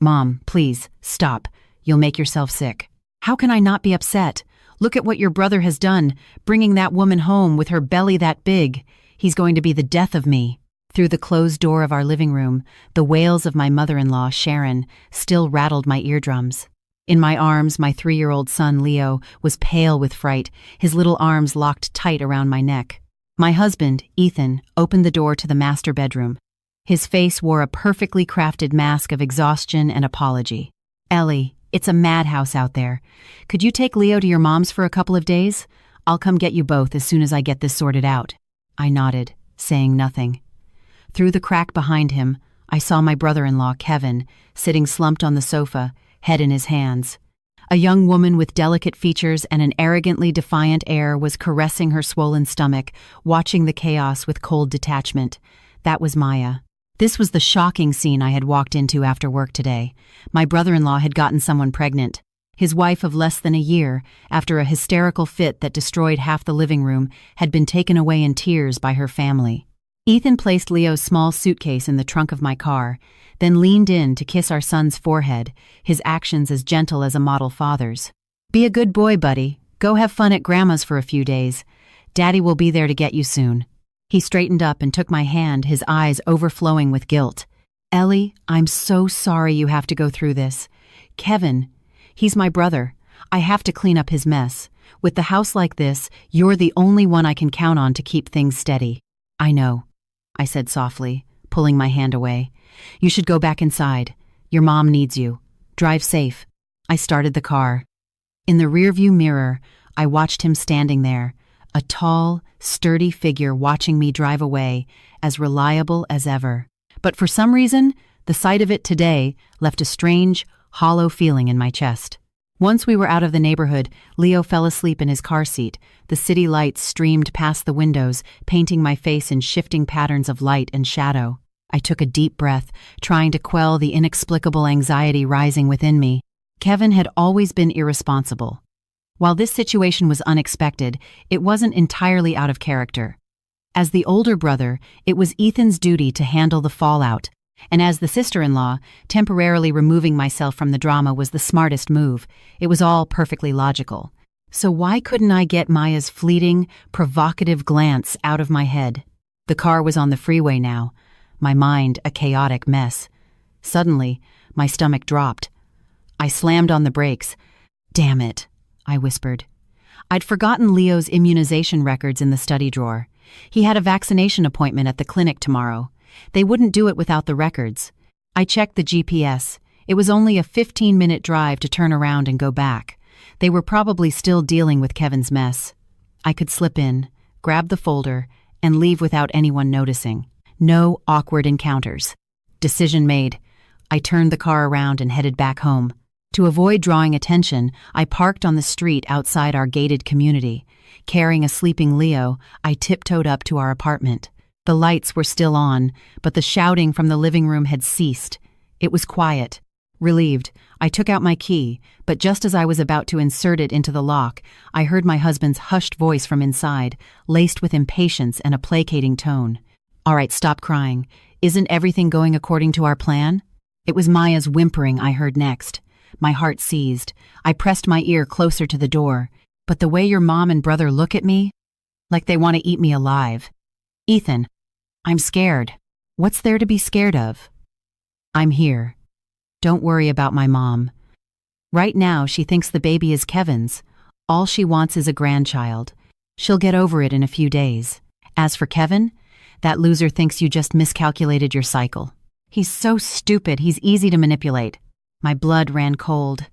Mom, please, stop. You'll make yourself sick. How can I not be upset? Look at what your brother has done, bringing that woman home with her belly that big. He's going to be the death of me. Through the closed door of our living room, the wails of my mother-in-law, Sharon, still rattled my eardrums. In my arms, my 3-year-old son, Leo, was pale with fright, his little arms locked tight around my neck. My husband, Ethan, opened the door to the master bedroom. His face wore a perfectly crafted mask of exhaustion and apology. Ellie, it's a madhouse out there. Could you take Leo to your mom's for a couple of days? I'll come get you both as soon as I get this sorted out. I nodded, saying nothing. Through the crack behind him, I saw my brother-in-law, Kevin, sitting slumped on the sofa, head in his hands. A young woman with delicate features and an arrogantly defiant air was caressing her swollen stomach, watching the chaos with cold detachment. That was Maya. This was the shocking scene I had walked into after work today. My brother-in-law had gotten someone pregnant. His wife of less than a year, after a hysterical fit that destroyed half the living room, had been taken away in tears by her family. Ethan placed Leo's small suitcase in the trunk of my car, then leaned in to kiss our son's forehead, his actions as gentle as a model father's. Be a good boy, buddy. Go have fun at Grandma's for a few days. Daddy will be there to get you soon. He straightened up and took my hand, his eyes overflowing with guilt. Ellie, I'm so sorry you have to go through this. Kevin, he's my brother. I have to clean up his mess. With the house like this, you're the only one I can count on to keep things steady. I know, I said softly, pulling my hand away. You should go back inside. Your mom needs you. Drive safe. I started the car. In the rearview mirror, I watched him standing there, a tall, sturdy figure watching me drive away, as reliable as ever. But for some reason, the sight of it today left a strange, hollow feeling in my chest. Once we were out of the neighborhood, Leo fell asleep in his car seat. The city lights streamed past the windows, painting my face in shifting patterns of light and shadow. I took a deep breath, trying to quell the inexplicable anxiety rising within me. Kevin had always been irresponsible. While this situation was unexpected, it wasn't entirely out of character. As the older brother, it was Ethan's duty to handle the fallout, and as the sister-in-law, temporarily removing myself from the drama was the smartest move. It was all perfectly logical. So why couldn't I get Maya's fleeting, provocative glance out of my head? The car was on the freeway now, my mind a chaotic mess. Suddenly, my stomach dropped. I slammed on the brakes. Damn it, I whispered. I'd forgotten Leo's immunization records in the study drawer. He had a vaccination appointment at the clinic tomorrow. They wouldn't do it without the records. I checked the GPS. It was only a 15-minute drive to turn around and go back. They were probably still dealing with Kevin's mess. I could slip in, grab the folder, and leave without anyone noticing. No awkward encounters. Decision made. I turned the car around and headed back home. To avoid drawing attention, I parked on the street outside our gated community. Carrying a sleeping Leo, I tiptoed up to our apartment. The lights were still on, but the shouting from the living room had ceased. It was quiet. Relieved, I took out my key, but just as I was about to insert it into the lock, I heard my husband's hushed voice from inside, laced with impatience and a placating tone. All right, stop crying. Isn't everything going according to our plan? It was Maya's whimpering I heard next. My heart seized. I pressed my ear closer to the door. But the way your mom and brother look at me, like they want to eat me alive. Ethan, I'm scared. What's there to be scared of? I'm here. Don't worry about my mom. Right now, she thinks the baby is Kevin's. All she wants is a grandchild. She'll get over it in a few days. As for Kevin, that loser thinks you just miscalculated your cycle. He's so stupid, he's easy to manipulate. My blood ran cold.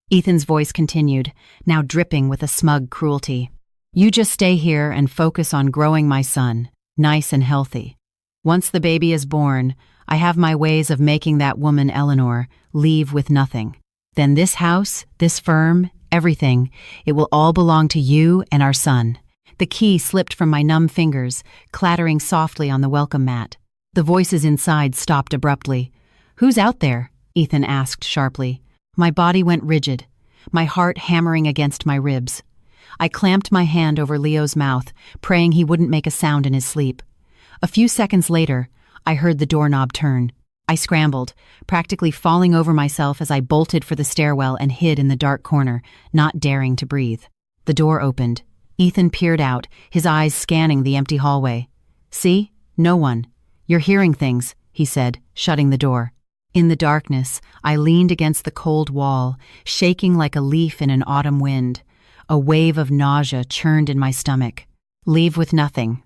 Ethan's voice continued, now dripping with a smug cruelty. You just stay here and focus on growing my son, nice and healthy. Once the baby is born, I have my ways of making that woman, Eleanor, leave with nothing. Then this house, this firm, everything, it will all belong to you and our son. The key slipped from my numb fingers, clattering softly on the welcome mat. The voices inside stopped abruptly. Who's out there? Ethan asked sharply. My body went rigid, my heart hammering against my ribs. I clamped my hand over Leo's mouth, praying he wouldn't make a sound in his sleep. A few seconds later, I heard the doorknob turn. I I scrambled, practically falling over myself as I bolted for the stairwell and hid in the dark corner, not daring to breathe. The door opened. Ethan peered out, his eyes scanning the empty hallway. "See? No one. You're hearing things," he said, shutting the door. In the darkness, I leaned against the cold wall, shaking like a leaf in an autumn wind. A wave of nausea churned in my stomach. Leave with nothing.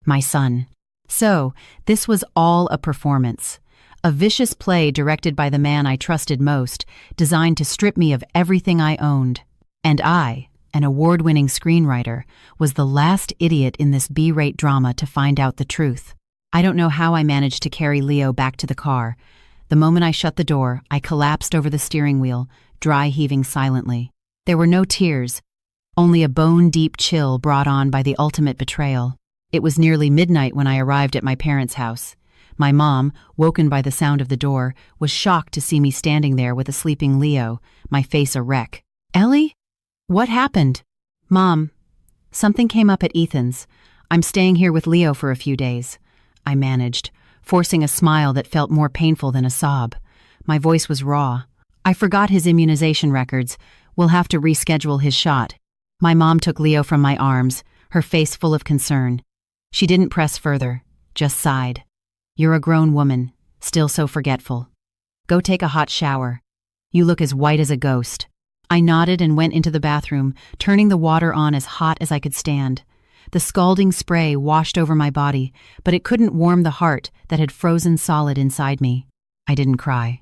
My son. So, this was all a performance. A vicious play directed by the man I trusted most, designed to strip me of everything I owned. And I, an award-winning screenwriter, was the last idiot in this B-rate drama to find out the truth. I don't know how I managed to carry Leo back to the car. The moment I shut the door, I collapsed over the steering wheel, dry heaving silently. There were no tears, only a bone-deep chill brought on by the ultimate betrayal. It was nearly midnight when I arrived at my parents' house. My mom, woken by the sound of the door, was shocked to see me standing there with a sleeping Leo, my face a wreck. "Ellie? What happened?" "Mom, something came up at Ethan's. I'm staying here with Leo for a few days," I managed, forcing a smile that felt more painful than a sob. My voice was raw. "I forgot his immunization records. We'll have to reschedule his shot." My mom took Leo from my arms, her face full of concern. She didn't press further, just sighed. "You're a grown woman, still so forgetful. Go take a hot shower. You look as white as a ghost." I nodded and went into the bathroom, turning the water on as hot as I could stand. The scalding spray washed over my body, but it couldn't warm the heart that had frozen solid inside me. I didn't cry.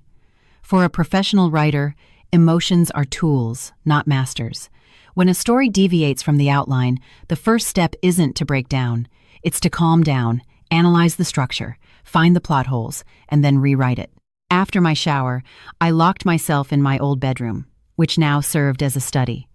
For a professional writer, emotions are tools, not masters. When a story deviates from the outline, the first step isn't to break down. It's to calm down, analyze the structure, find the plot holes, and then rewrite it. After my shower, I locked myself in my old bedroom, which now served as a study.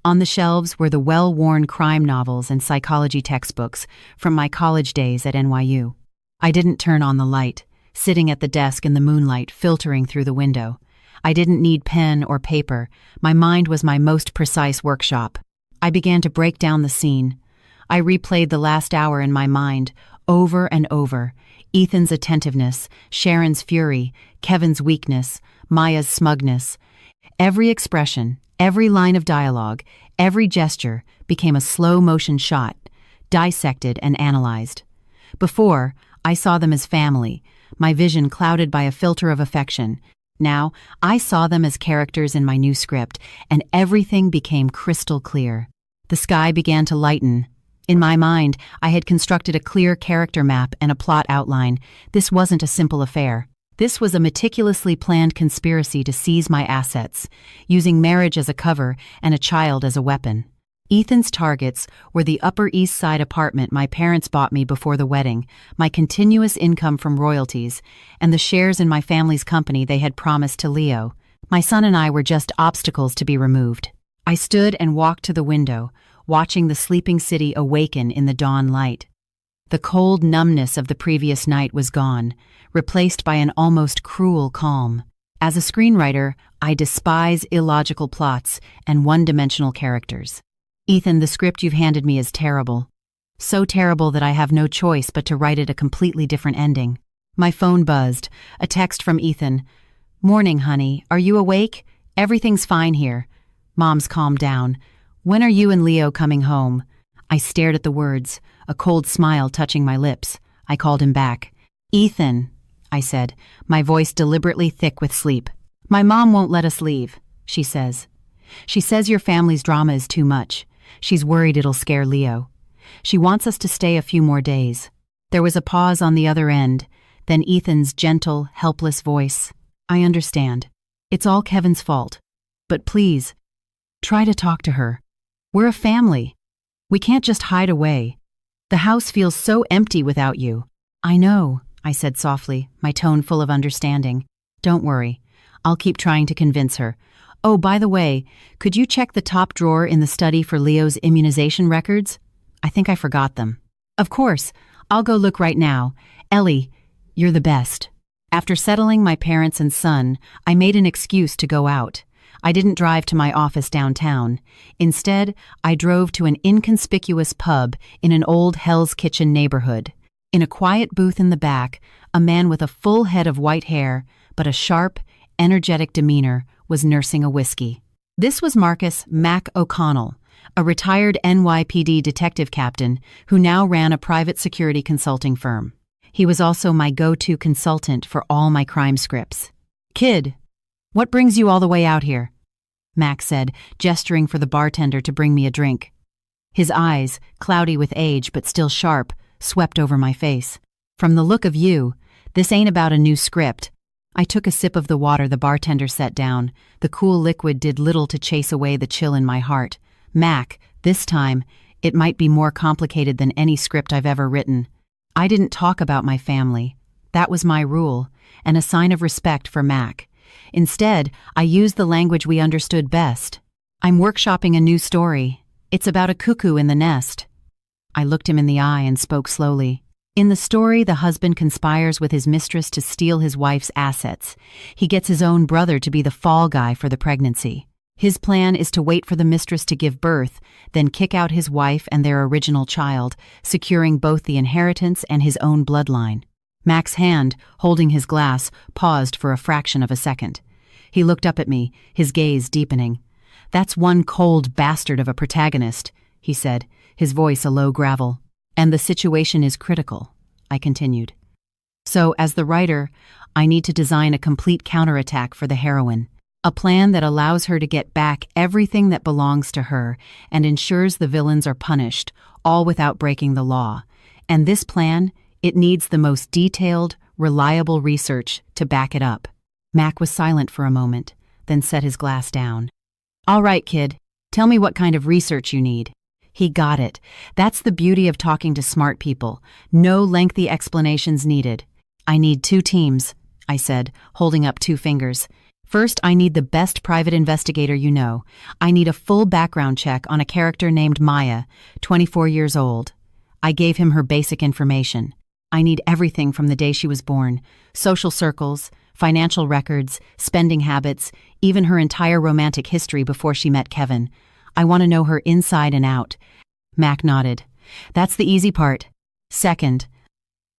On the shelves were the well-worn crime novels and psychology textbooks from my college days at NYU. I didn't turn on the light, sitting at the desk in the moonlight filtering through the window. I didn't need pen or paper. My mind was my most precise workshop. I began to break down the scene. I replayed the last hour in my mind, over and over. Ethan's attentiveness, Sharon's fury, Kevin's weakness, Maya's smugness. Every expression, every line of dialogue, every gesture became a slow-motion shot, dissected and analyzed. Before, I saw them as family, my vision clouded by a filter of affection. Now, I saw them as characters in my new script, and everything became crystal clear. The sky began to lighten. In my mind, I had constructed a clear character map and a plot outline. This wasn't a simple affair. This was a meticulously planned conspiracy to seize my assets, using marriage as a cover and a child as a weapon. Ethan's targets were the Upper East Side apartment my parents bought me before the wedding, my continuous income from royalties, and the shares in my family's company they had promised to Leo. My son and I were just obstacles to be removed. I stood and walked to the window, watching the sleeping city awaken in the dawn light. The cold numbness of the previous night was gone, replaced by an almost cruel calm. As a screenwriter, I despise illogical plots and one-dimensional characters. "Ethan, the script you've handed me is terrible. So terrible that I have no choice but to write it a completely different ending." My phone buzzed, a text from Ethan. "Morning, honey. Are you awake? Everything's fine here." Mom's calmed down. "When are you and Leo coming home?" I stared at the words, a cold smile touching my lips. I called him back. "Ethan," I said, my voice deliberately thick with sleep. "My mom won't let us leave," she says. "She says your family's drama is too much. She's worried it'll scare Leo. She wants us to stay a few more days." There was a pause on the other end, then Ethan's gentle, helpless voice. "I understand. It's all Kevin's fault. But please, try to talk to her. We're a family. We can't just hide away. The house feels so empty without you." "I know," I said softly, my tone full of understanding. "Don't worry. I'll keep trying to convince her. Oh, by the way, could you check the top drawer in the study for Leo's immunization records? I think I forgot them." "Of course. I'll go look right now. Ellie, you're the best." After settling my parents and son, I made an excuse to go out. I didn't drive to my office downtown. Instead, I drove to an inconspicuous pub in an old Hell's Kitchen neighborhood. In a quiet booth in the back, a man with a full head of white hair, but a sharp, energetic demeanor, was nursing a whiskey. This was Marcus "Mac" O'Connell, a retired NYPD detective captain who now ran a private security consulting firm. He was also my go-to consultant for all my crime scripts. "Kid, what brings you all the way out here?" Mac said, gesturing for the bartender to bring me a drink. His eyes, cloudy with age but still sharp, swept over my face. "From the look of you, this ain't about a new script." I took a sip of the water the bartender set down. The cool liquid did little to chase away the chill in my heart. "Mac, this time, it might be more complicated than any script I've ever written. I didn't talk about my family. That was my rule, and a sign of respect for Mac. Instead, I used the language we understood best. I'm workshopping a new story. It's about a cuckoo in the nest." I looked him in the eye and spoke slowly. "In the story, the husband conspires with his mistress to steal his wife's assets. He gets his own brother to be the fall guy for the pregnancy. His plan is to wait for the mistress to give birth, then kick out his wife and their original child, securing both the inheritance and his own bloodline." Mac's hand, holding his glass, paused for a fraction of a second. He looked up at me, his gaze deepening. "That's one cold bastard of a protagonist," he said, his voice a low gravel. "And the situation is critical," I continued. "So, as the writer, I need to design a complete counterattack for the heroine. A plan that allows her to get back everything that belongs to her and ensures the villains are punished, all without breaking the law. And this plan, it needs the most detailed, reliable research to back it up." Mac was silent for a moment, then set his glass down. "All right, kid, tell me what kind of research you need." He got it. That's the beauty of talking to smart people. No lengthy explanations needed. "I need 2 teams, I said, holding up 2 fingers. "First, I need the best private investigator you know. I need a full background check on a character named Maya, 24 years old. I gave him her basic information. I need everything from the day she was born, social circles, financial records, spending habits, even her entire romantic history before she met Kevin. I want to know her inside and out." Mac nodded. "That's the easy part. Second,"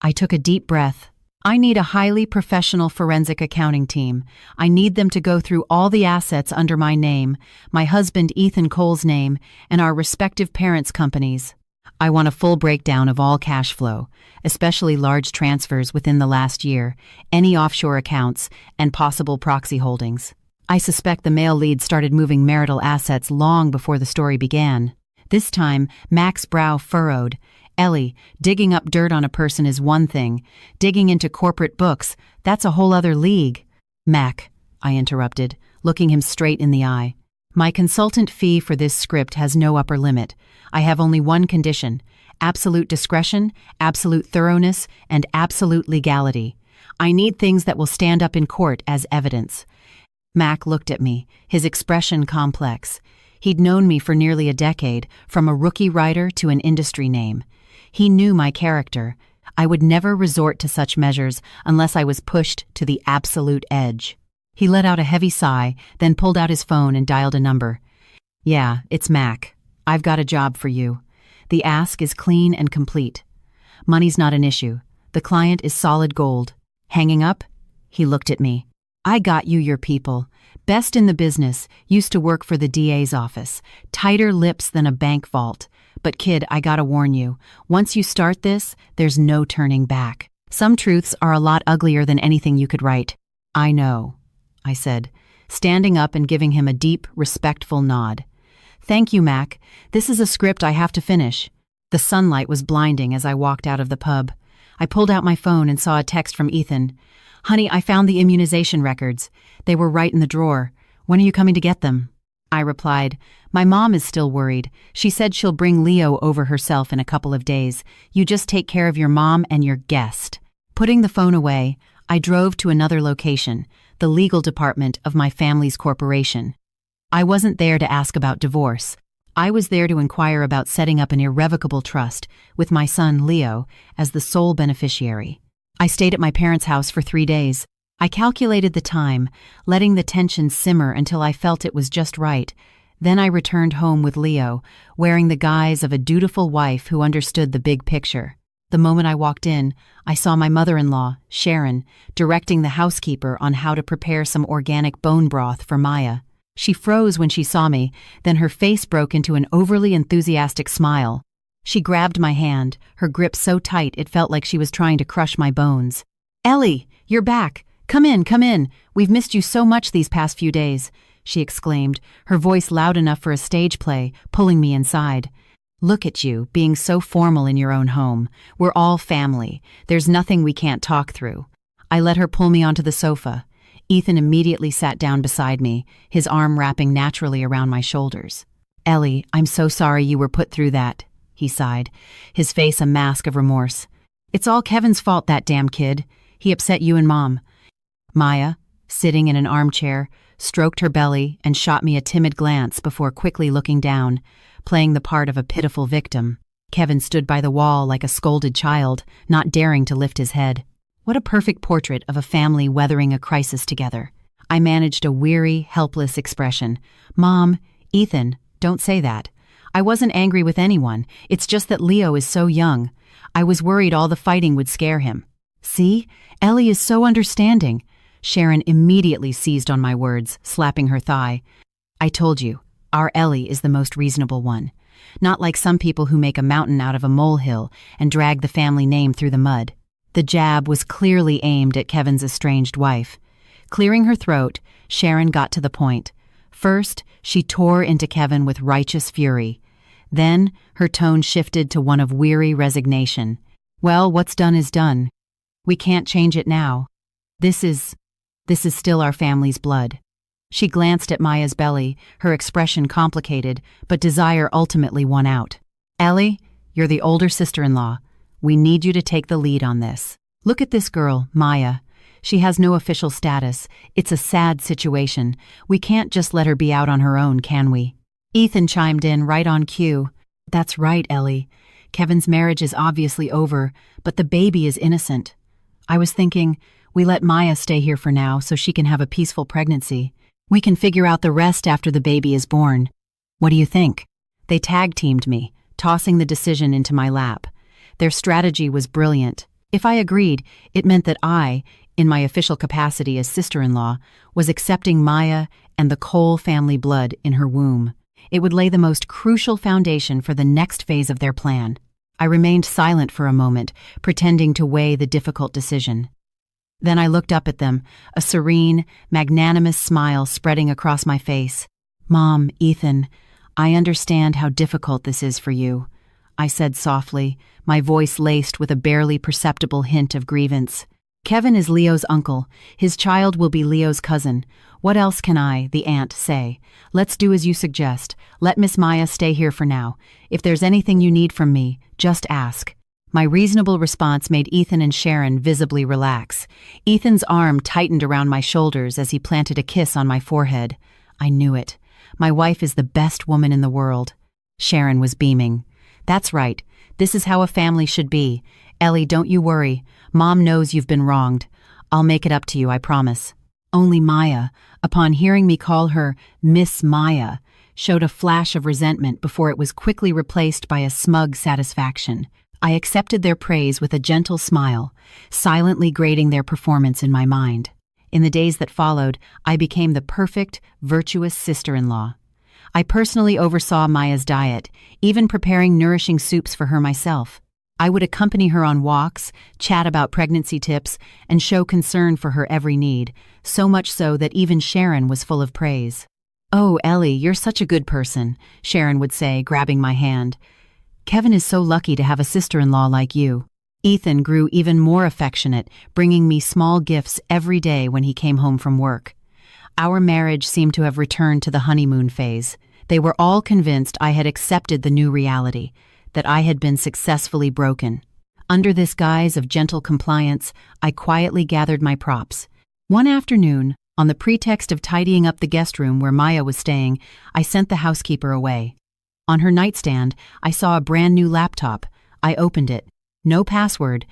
I took a deep breath, "I need a highly professional forensic accounting team. I need them to go through all the assets under my name, my husband Ethan Cole's name, and our respective parents' companies. I want a full breakdown of all cash flow, especially large transfers within the last year, any offshore accounts, and possible proxy holdings. I suspect the male lead started moving marital assets long before the story began." This time, Mac's brow furrowed. "Ellie, digging up dirt on a person is one thing. Digging into corporate books, that's a whole other league." "Mac," I interrupted, looking him straight in the eye. "My consultant fee for this script has no upper limit. I have only one condition: absolute discretion, absolute thoroughness, and absolute legality. I need things that will stand up in court as evidence." Mac looked at me, his expression complex. He'd known me for nearly a decade, from a rookie writer to an industry name. He knew my character. I would never resort to such measures unless I was pushed to the absolute edge. He let out a heavy sigh, then pulled out his phone and dialed a number. "Yeah, it's Mac. I've got a job for you. The ask is clean and complete. Money's not an issue. The client is solid gold. Hanging up?" He looked at me. "I got you your people. Best in the business, used to work for the DA's office. Tighter lips than a bank vault. But kid, I gotta warn you, once you start this, there's no turning back. Some truths are a lot uglier than anything you could write." "I know," I said, standing up and giving him a deep, respectful nod. "Thank you, Mac. This is a script I have to finish." The sunlight was blinding as I walked out of the pub. I pulled out my phone and saw a text from Ethan. "Honey, I found the immunization records. They were right in the drawer. When are you coming to get them?" I replied, "My mom is still worried. She said she'll bring Leo over herself in a couple of days. You just take care of your mom and your guest." Putting the phone away, I drove to another location, the legal department of my family's corporation. I wasn't there to ask about divorce. I was there to inquire about setting up an irrevocable trust with my son Leo as the sole beneficiary. I stayed at my parents' house for 3 days. I calculated the time, letting the tension simmer until I felt it was just right. Then I returned home with Leo, wearing the guise of a dutiful wife who understood the big picture. The moment I walked in, I saw my mother-in-law, Sharon, directing the housekeeper on how to prepare some organic bone broth for Maya. She froze when she saw me, then her face broke into an overly enthusiastic smile. She grabbed my hand, her grip so tight it felt like she was trying to crush my bones. "Ellie, you're back! Come in, come in! We've missed you so much these past few days," she exclaimed, her voice loud enough for a stage play, pulling me inside. "Look at you, being so formal in your own home. We're all family. There's nothing we can't talk through." I let her pull me onto the sofa. Ethan immediately sat down beside me, his arm wrapping naturally around my shoulders. "Ellie, I'm so sorry you were put through that," he sighed, his face a mask of remorse. "It's all Kevin's fault, that damn kid. He upset you and Mom." Maya, sitting in an armchair, stroked her belly and shot me a timid glance before quickly looking down, playing the part of a pitiful victim. Kevin stood by the wall like a scolded child, not daring to lift his head. What a perfect portrait of a family weathering a crisis together. I managed a weary, helpless expression. "Mom, Ethan, don't say that. I wasn't angry with anyone. It's just that Leo is so young. I was worried all the fighting would scare him." "See? Ellie is so understanding." Sharon immediately seized on my words, slapping her thigh. "I told you, our Ellie is the most reasonable one. Not like some people who make a mountain out of a molehill and drag the family name through the mud." The jab was clearly aimed at Kevin's estranged wife. Clearing her throat, Sharon got to the point. First, she tore into Kevin with righteous fury. Then, her tone shifted to one of weary resignation. "Well, what's done is done. We can't change it now. This is still our family's blood." She glanced at Maya's belly, her expression complicated, but desire ultimately won out. "Ellie, you're the older sister-in-law. We need you to take the lead on this. Look at this girl, Maya. She has no official status. It's a sad situation. We can't just let her be out on her own, can we?" Ethan chimed in right on cue. "That's right, Ellie. Kevin's marriage is obviously over, but the baby is innocent. I was thinking, we let Maya stay here for now so she can have a peaceful pregnancy. We can figure out the rest after the baby is born. What do you think?" They tag-teamed me, tossing the decision into my lap. Their strategy was brilliant. If I agreed, it meant that I, in my official capacity as sister-in-law, was accepting Maya and the Cole family blood in her womb. It would lay the most crucial foundation for the next phase of their plan. I remained silent for a moment, pretending to weigh the difficult decision. Then I looked up at them, a serene, magnanimous smile spreading across my face. "Mom, Ethan, I understand how difficult this is for you," I said softly, my voice laced with a barely perceptible hint of grievance. "Kevin is Leo's uncle. His child will be Leo's cousin. What else can I, the aunt, say? Let's do as you suggest. Let Miss Maya stay here for now. If there's anything you need from me, just ask." My reasonable response made Ethan and Sharon visibly relax. Ethan's arm tightened around my shoulders as he planted a kiss on my forehead. I knew it. My wife is the best woman in the world. Sharon was beaming. "That's right. This is how a family should be. Ellie, don't you worry. Mom knows you've been wronged. I'll make it up to you, I promise." Only Maya, upon hearing me call her Miss Maya, showed a flash of resentment before it was quickly replaced by a smug satisfaction. I accepted their praise with a gentle smile, silently grading their performance in my mind. In the days that followed, I became the perfect, virtuous sister-in-law. I personally oversaw Maya's diet, even preparing nourishing soups for her myself. I would accompany her on walks, chat about pregnancy tips, and show concern for her every need, so much so that even Sharon was full of praise. "Oh, Ellie, you're such a good person," Sharon would say, grabbing my hand. "Kevin is so lucky to have a sister-in-law like you." Ethan grew even more affectionate, bringing me small gifts every day when he came home from work. Our marriage seemed to have returned to the honeymoon phase. They were all convinced I had accepted the new reality, that I had been successfully broken. Under this guise of gentle compliance, I quietly gathered my props. One afternoon, on the pretext of tidying up the guest room where Maya was staying, I sent the housekeeper away. On her nightstand, I saw a brand new laptop. I opened it. No password.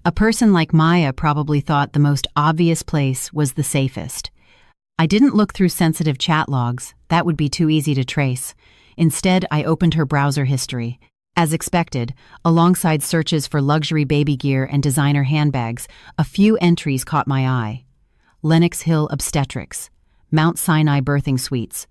A person like Maya probably thought the most obvious place was the safest. I didn't look through sensitive chat logs. That would be too easy to trace. Instead, I opened her browser history. As expected, alongside searches for luxury baby gear and designer handbags, a few entries caught my eye. Lenox Hill Obstetrics, Mount Sinai Birthing Suites,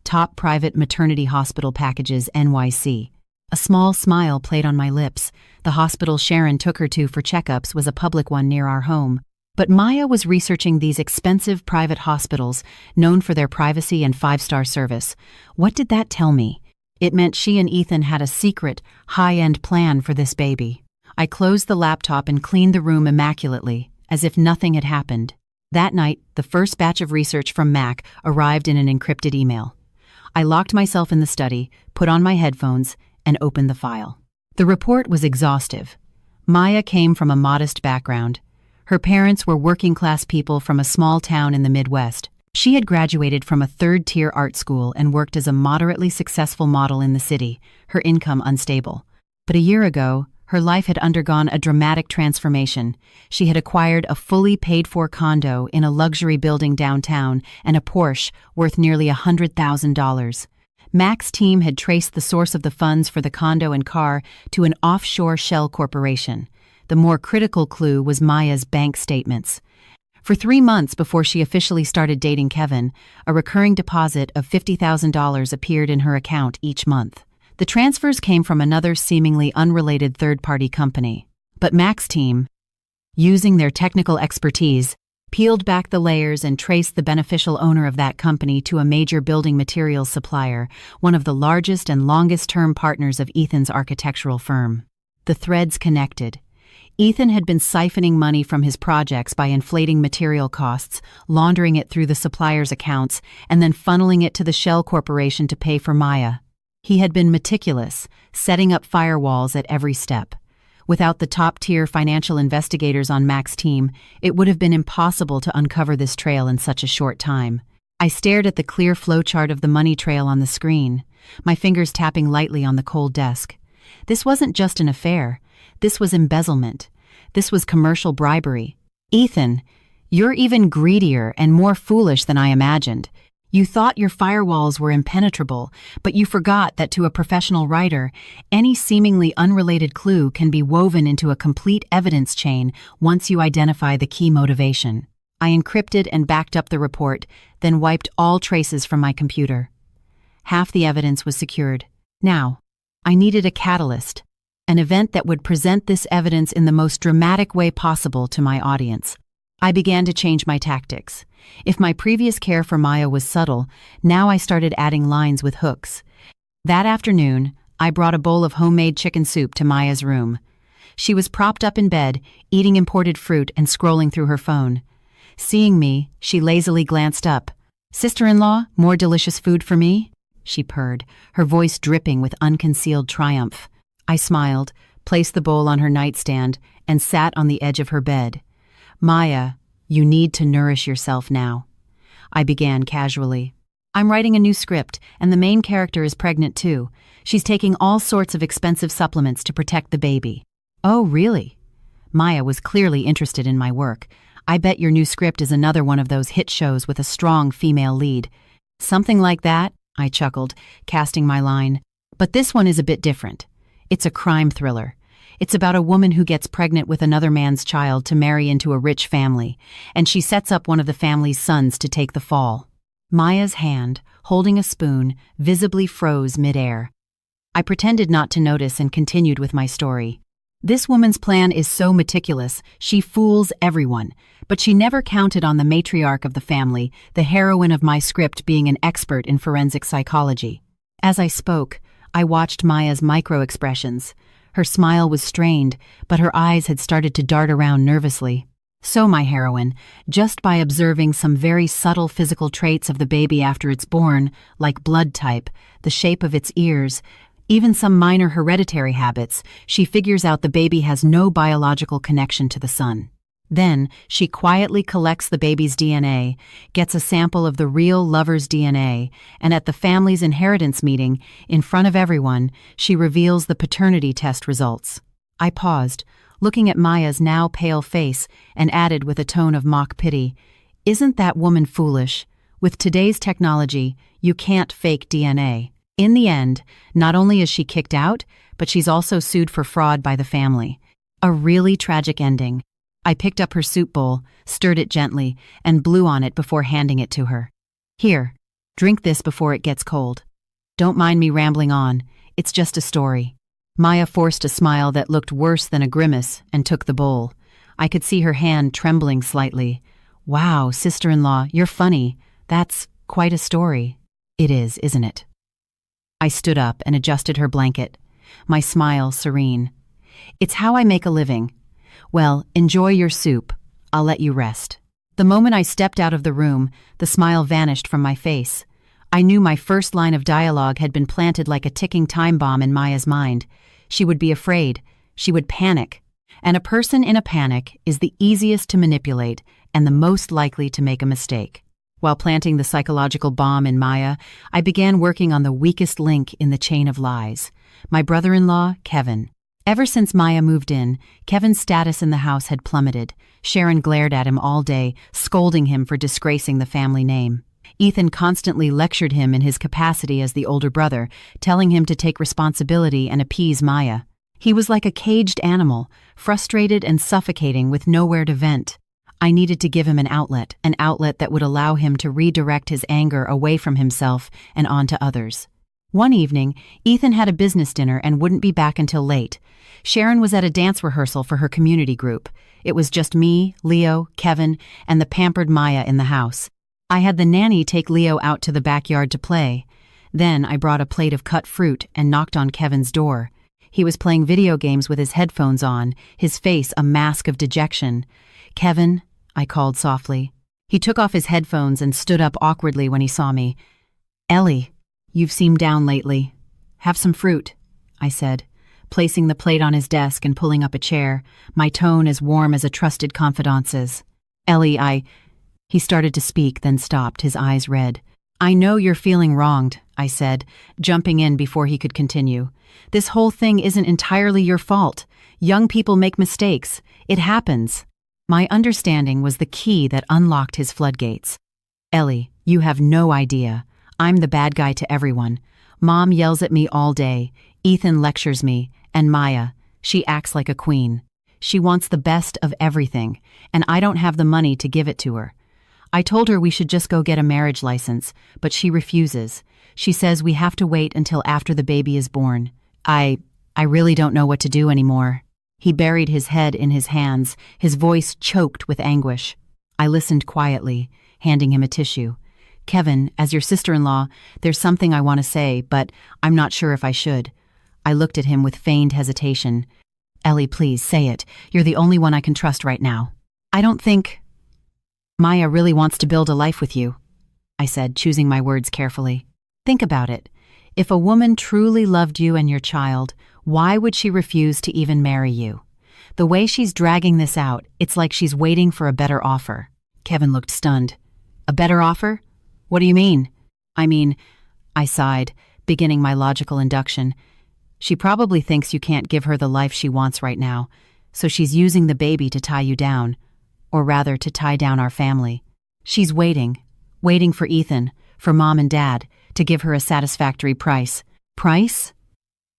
Top Private Maternity Hospital Packages NYC. A small smile played on my lips. The hospital Sharon took her to for checkups was a public one near our home. But Maya was researching these expensive private hospitals, known for their privacy and five-star service. What did that tell me? It meant she and Ethan had a secret, high-end plan for this baby. I closed the laptop and cleaned the room immaculately, as if nothing had happened. That night, the first batch of research from Mac arrived in an encrypted email. I locked myself in the study, put on my headphones, and opened the file. The report was exhaustive. Maya came from a modest background. Her parents were working-class people from a small town in the Midwest. She had graduated from a third-tier art school and worked as a moderately successful model in the city, her income unstable. But a year ago, her life had undergone a dramatic transformation. She had acquired a fully paid-for condo in a luxury building downtown and a Porsche worth nearly $100,000. Mac's team had traced the source of the funds for the condo and car to an offshore shell corporation. The more critical clue was Maya's bank statements. For 3 months before she officially started dating Kevin, a recurring deposit of $50,000 appeared in her account each month. The transfers came from another seemingly unrelated third-party company. But Mac's team, using their technical expertise, peeled back the layers and traced the beneficial owner of that company to a major building materials supplier, one of the largest and longest-term partners of Ethan's architectural firm. The threads connected. Ethan had been siphoning money from his projects by inflating material costs, laundering it through the supplier's accounts, and then funneling it to the shell corporation to pay for Maya. He had been meticulous, setting up firewalls at every step. Without the top-tier financial investigators on Mac's team, it would have been impossible to uncover this trail in such a short time. I stared at the clear flowchart of the money trail on the screen, my fingers tapping lightly on the cold desk. This wasn't just an affair. This was embezzlement. This was commercial bribery. Ethan, you're even greedier and more foolish than I imagined. You thought your firewalls were impenetrable, but you forgot that to a professional writer, any seemingly unrelated clue can be woven into a complete evidence chain once you identify the key motivation. I encrypted and backed up the report, then wiped all traces from my computer. Half the evidence was secured. Now, I needed a catalyst. An event that would present this evidence in the most dramatic way possible to my audience. I began to change my tactics. If my previous care for Maya was subtle, now I started adding lines with hooks. That afternoon, I brought a bowl of homemade chicken soup to Maya's room. She was propped up in bed, eating imported fruit and scrolling through her phone. Seeing me, she lazily glanced up. "Sister-in-law, more delicious food for me?" she purred, her voice dripping with unconcealed triumph. I smiled, placed the bowl on her nightstand, and sat on the edge of her bed. "Maya, you need to nourish yourself now," I began casually. "I'm writing a new script, and the main character is pregnant too. She's taking all sorts of expensive supplements to protect the baby." "Oh, really?" Maya was clearly interested in my work. "I bet your new script is another one of those hit shows with a strong female lead." "Something like that," I chuckled, casting my line. "But this one is a bit different. It's a crime thriller. It's about a woman who gets pregnant with another man's child to marry into a rich family, and she sets up one of the family's sons to take the fall." Maya's hand, holding a spoon, visibly froze midair. I pretended not to notice and continued with my story. "This woman's plan is so meticulous, she fools everyone, but she never counted on the matriarch of the family, the heroine of my script being an expert in forensic psychology." As I spoke, I watched Maya's micro-expressions. Her smile was strained, but her eyes had started to dart around nervously. "So, my heroine, just by observing some very subtle physical traits of the baby after it's born, like blood type, the shape of its ears, even some minor hereditary habits, she figures out the baby has no biological connection to the son. Then, she quietly collects the baby's DNA, gets a sample of the real lover's DNA, and at the family's inheritance meeting, in front of everyone, she reveals the paternity test results." I paused, looking at Maya's now pale face, and added with a tone of mock pity, "Isn't that woman foolish? With today's technology, you can't fake DNA." In the end, not only is she kicked out, but she's also sued for fraud by the family. A really tragic ending. I picked up her soup bowl, stirred it gently, and blew on it before handing it to her. Here, drink this before it gets cold. Don't mind me rambling on, it's just a story. Maya forced a smile that looked worse than a grimace and took the bowl. I could see her hand trembling slightly. Wow, sister-in-law, you're funny. That's quite a story. It is, isn't it? I stood up and adjusted her blanket, my smile serene. It's how I make a living. Well, enjoy your soup. I'll let you rest. The moment I stepped out of the room, the smile vanished from my face. I knew my first line of dialogue had been planted like a ticking time bomb in Maya's mind. She would be afraid. She would panic. And a person in a panic is the easiest to manipulate and the most likely to make a mistake. While planting the psychological bomb in Maya, I began working on the weakest link in the chain of lies. My brother-in-law, Kevin. Ever since Maya moved in, Kevin's status in the house had plummeted. Sharon glared at him all day, scolding him for disgracing the family name. Ethan constantly lectured him in his capacity as the older brother, telling him to take responsibility and appease Maya. He was like a caged animal, frustrated and suffocating with nowhere to vent. I needed to give him an outlet that would allow him to redirect his anger away from himself and onto others. One evening, Ethan had a business dinner and wouldn't be back until late. Sharon was at a dance rehearsal for her community group. It was just me, Leo, Kevin, and the pampered Maya in the house. I had the nanny take Leo out to the backyard to play. Then I brought a plate of cut fruit and knocked on Kevin's door. He was playing video games with his headphones on, his face a mask of dejection. "Kevin," I called softly. He took off his headphones and stood up awkwardly when he saw me. "Ellie, you've seemed down lately. Have some fruit," I said, placing the plate on his desk and pulling up a chair, my tone as warm as a trusted confidance's. "Ellie, He started to speak, then stopped, his eyes red. "I know you're feeling wronged," I said, jumping in before he could continue. "This whole thing isn't entirely your fault. Young people make mistakes. It happens." My understanding was the key that unlocked his floodgates. "Ellie, you have no idea. I'm the bad guy to everyone. Mom yells at me all day, Ethan lectures me, and Maya, she acts like a queen. She wants the best of everything, and I don't have the money to give it to her. I told her we should just go get a marriage license, but she refuses. She says we have to wait until after the baby is born. I really don't know what to do anymore." He buried his head in his hands, his voice choked with anguish. I listened quietly, handing him a tissue. "Kevin, as your sister-in-law, there's something I want to say, but I'm not sure if I should." I looked at him with feigned hesitation. "Ellie, please, say it. You're the only one I can trust right now." "I don't think Maya really wants to build a life with you," I said, choosing my words carefully. "Think about it. If a woman truly loved you and your child, why would she refuse to even marry you? The way she's dragging this out, it's like she's waiting for a better offer." Kevin looked stunned. "A better offer? What do you mean?" I sighed, beginning my logical induction. "She probably thinks you can't give her the life she wants right now, so she's using the baby to tie you down. Or rather, to tie down our family. She's waiting for Ethan, for Mom and Dad, to give her a satisfactory price." "Price?"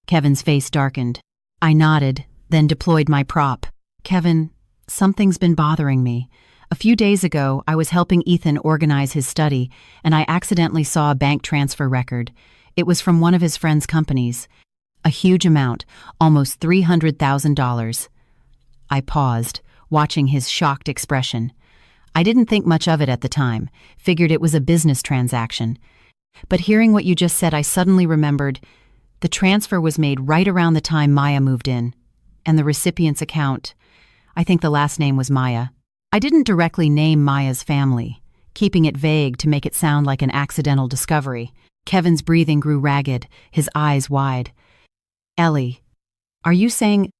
Kevin's face darkened. I nodded, then deployed my prop. "Kevin, something's been bothering me. A few days ago, I was helping Ethan organize his study, and I accidentally saw a bank transfer record. It was from one of his friend's companies. A huge amount, almost $300,000. I paused, watching his shocked expression. I didn't think much of it at the time, figured it was a business transaction. But hearing what you just said, I suddenly remembered the transfer was made right around the time Maya moved in. And the recipient's account, I think the last name was Maya. I didn't directly name Maya's family, keeping it vague to make it sound like an accidental discovery. Kevin's breathing grew ragged, his eyes wide. "Ellie, are you saying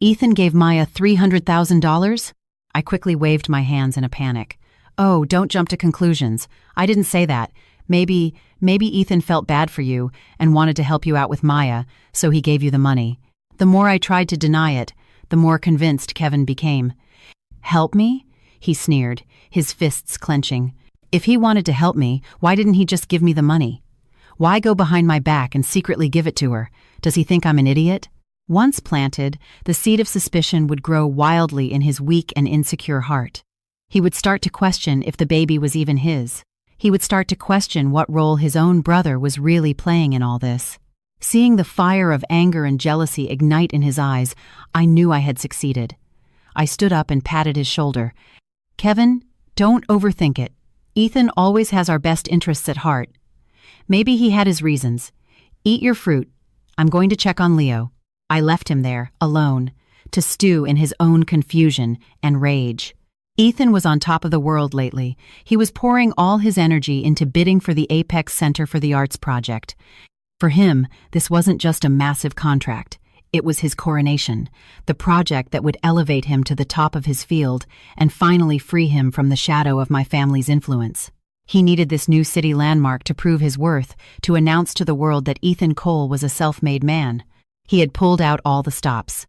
Ethan gave Maya $300,000? I quickly waved my hands in a panic. "Oh, don't jump to conclusions. I didn't say that. Maybe Ethan felt bad for you and wanted to help you out with Maya, so he gave you the money." The more I tried to deny it, the more convinced Kevin became. "Help me?" he sneered, his fists clenching. "If he wanted to help me, why didn't he just give me the money? Why go behind my back and secretly give it to her? Does he think I'm an idiot? Once planted, the seed of suspicion would grow wildly in his weak and insecure heart. He would start to question if the baby was even his. He would start to question what role his own brother was really playing in all this. Seeing the fire of anger and jealousy ignite in his eyes, I knew I had succeeded. I stood up and patted his shoulder. Kevin, don't overthink it. Ethan always has our best interests at heart. Maybe he had his reasons. Eat your fruit. I'm going to check on Leo. I left him there, alone, to stew in his own confusion and rage. Ethan was on top of the world lately. He was pouring all his energy into bidding for the Apex Center for the Arts project. For him, this wasn't just a massive contract. It was his coronation, the project that would elevate him to the top of his field and finally free him from the shadow of my family's influence. He needed this new city landmark to prove his worth, to announce to the world that Ethan Cole was a self-made man. He had pulled out all the stops.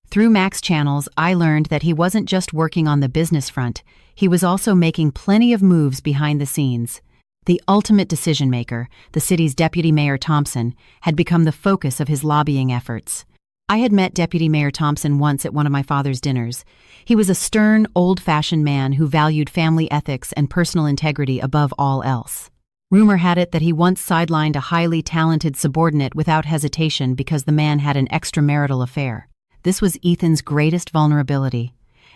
Through Mac's channels, I learned that he wasn't just working on the business front, he was also making plenty of moves behind the scenes. The ultimate decision-maker, the city's Deputy Mayor Thompson, had become the focus of his lobbying efforts. I had met Deputy Mayor Thompson once at one of my father's dinners. He was a stern, old-fashioned man who valued family ethics and personal integrity above all else. Rumor had it that he once sidelined a highly talented subordinate without hesitation because the man had an extramarital affair. This was Ethan's greatest vulnerability,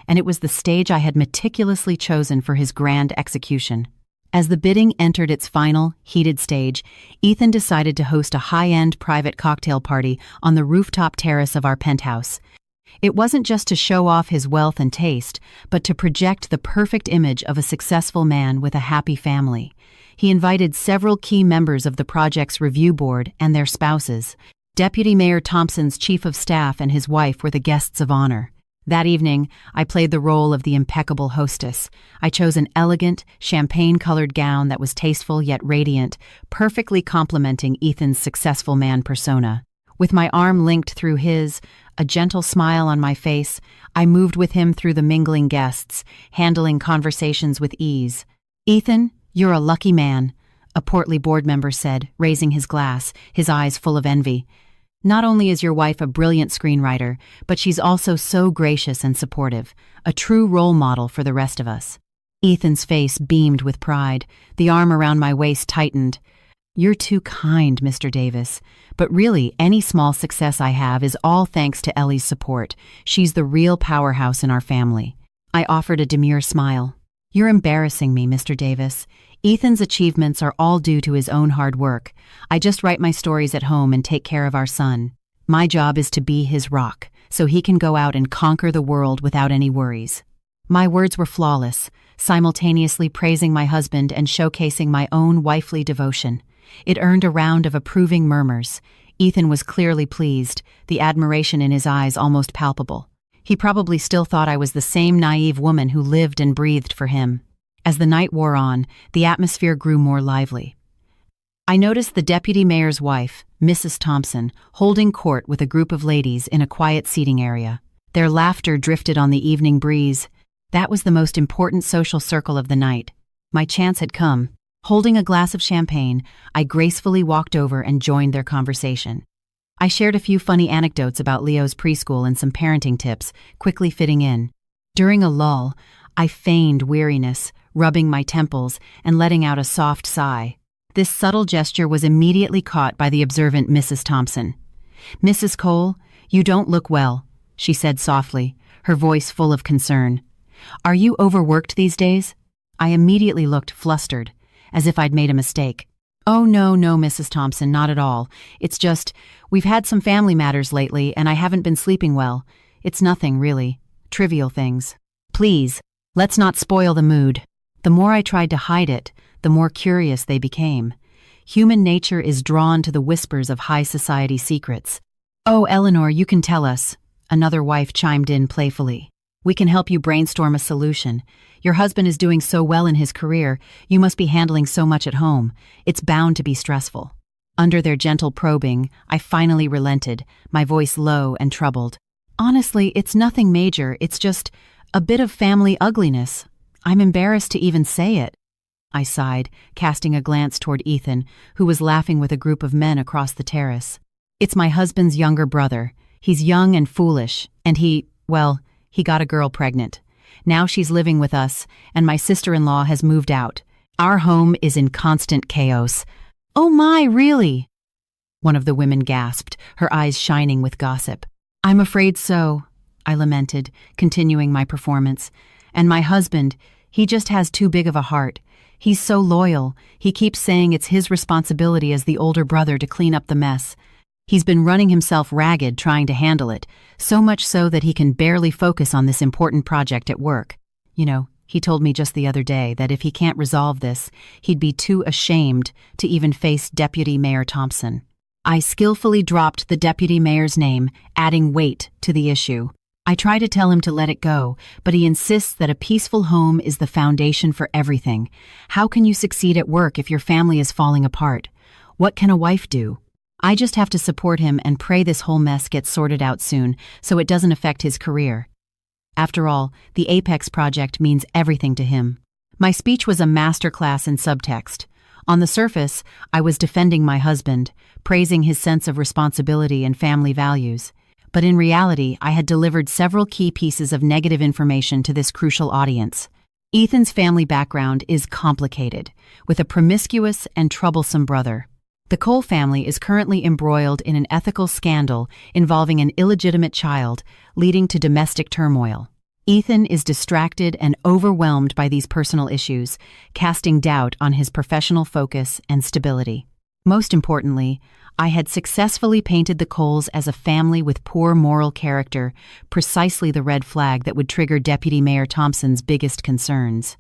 and it was the stage I had meticulously chosen for his grand execution. As the bidding entered its final, heated stage, Ethan decided to host a high-end private cocktail party on the rooftop terrace of our penthouse. It wasn't just to show off his wealth and taste, but to project the perfect image of a successful man with a happy family. He invited several key members of the project's review board and their spouses. Deputy Mayor Thompson's chief of staff and his wife were the guests of honor. That evening, I played the role of the impeccable hostess. I chose an elegant, champagne-colored gown that was tasteful yet radiant, perfectly complementing Ethan's successful man persona. With my arm linked through his, a gentle smile on my face, I moved with him through the mingling guests, handling conversations with ease. "Ethan, you're a lucky man," a portly board member said, raising his glass, his eyes full of envy. "Not only is your wife a brilliant screenwriter, but she's also so gracious and supportive, a true role model for the rest of us." Ethan's face beamed with pride. The arm around my waist tightened. "You're too kind, Mr. Davis. But really, any small success I have is all thanks to Ellie's support. She's the real powerhouse in our family." I offered a demure smile. "You're embarrassing me, Mr. Davis. Ethan's achievements are all due to his own hard work. I just write my stories at home and take care of our son. My job is to be his rock, so he can go out and conquer the world without any worries." My words were flawless, simultaneously praising my husband and showcasing my own wifely devotion. It earned a round of approving murmurs. Ethan was clearly pleased, the admiration in his eyes almost palpable. He probably still thought I was the same naive woman who lived and breathed for him. As the night wore on, the atmosphere grew more lively. I noticed the deputy mayor's wife, Mrs. Thompson, holding court with a group of ladies in a quiet seating area. Their laughter drifted on the evening breeze. That was the most important social circle of the night. My chance had come. Holding a glass of champagne, I gracefully walked over and joined their conversation. I shared a few funny anecdotes about Leo's preschool and some parenting tips, quickly fitting in. During a lull, I feigned weariness, rubbing my temples and letting out a soft sigh. This subtle gesture was immediately caught by the observant Mrs. Thompson. "Mrs. Cole, you don't look well," she said softly, her voice full of concern. "Are you overworked these days?" I immediately looked flustered, as if I'd made a mistake. "Oh, no, Mrs. Thompson, not at all. It's just, we've had some family matters lately and I haven't been sleeping well. It's nothing, really. Trivial things. Please, let's not spoil the mood." The more I tried to hide it, the more curious they became. Human nature is drawn to the whispers of high society secrets. "Oh, Eleanor, you can tell us," another wife chimed in playfully. "We can help you brainstorm a solution. Your husband is doing so well in his career, you must be handling so much at home. It's bound to be stressful." Under their gentle probing, I finally relented, my voice low and troubled. "Honestly, it's nothing major, it's just a bit of family ugliness. I'm embarrassed to even say it." I sighed, casting a glance toward Ethan, who was laughing with a group of men across the terrace. It's my husband's younger brother. He's young and foolish, and he got a girl pregnant. Now she's living with us, and my sister-in-law has moved out. Our home is in constant chaos. Oh my, really? One of the women gasped, her eyes shining with gossip. I'm afraid so, I lamented, continuing my performance. And my husband, he just has too big of a heart. He's so loyal, he keeps saying it's his responsibility as the older brother to clean up the mess. He's been running himself ragged trying to handle it, so much so that he can barely focus on this important project at work. He told me just the other day that if he can't resolve this, he'd be too ashamed to even face Deputy Mayor Thompson. I skillfully dropped the deputy mayor's name, adding weight to the issue. I try to tell him to let it go, but he insists that a peaceful home is the foundation for everything. How can you succeed at work if your family is falling apart? What can a wife do? I just have to support him and pray this whole mess gets sorted out soon so it doesn't affect his career. After all, the Apex project means everything to him. My speech was a masterclass in subtext. On the surface, I was defending my husband, praising his sense of responsibility and family values. But in reality, I had delivered several key pieces of negative information to this crucial audience. Ethan's family background is complicated, with a promiscuous and troublesome brother. The Cole family is currently embroiled in an ethical scandal involving an illegitimate child, leading to domestic turmoil. Ethan is distracted and overwhelmed by these personal issues, casting doubt on his professional focus and stability. Most importantly, I had successfully painted the Coles as a family with poor moral character, precisely the red flag that would trigger Deputy Mayor Thompson's biggest concerns.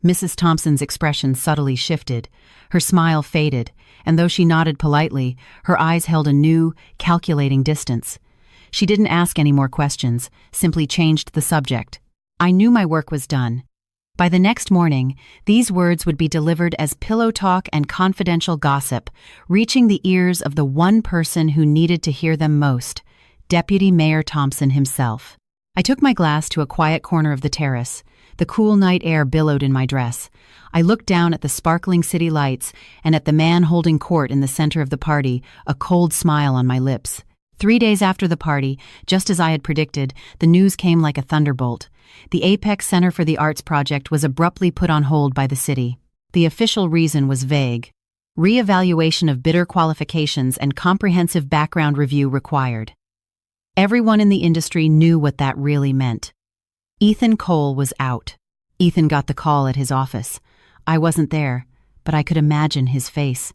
Mrs. Thompson's expression subtly shifted. Her smile faded, and though she nodded politely, her eyes held a new, calculating distance. She didn't ask any more questions, simply changed the subject. I knew my work was done. By the next morning, these words would be delivered as pillow talk and confidential gossip, reaching the ears of the one person who needed to hear them most, Deputy Mayor Thompson himself. I took my glass to a quiet corner of the terrace. The cool night air billowed in my dress. I looked down at the sparkling city lights and at the man holding court in the center of the party, a cold smile on my lips. 3 days after the party, just as I had predicted, the news came like a thunderbolt. The Apex Center for the Arts project was abruptly put on hold by the city. The official reason was vague. Re-evaluation of bidder qualifications and comprehensive background review required. Everyone in the industry knew what that really meant. Ethan Cole was out. Ethan got the call at his office. I wasn't there, but I could imagine his face.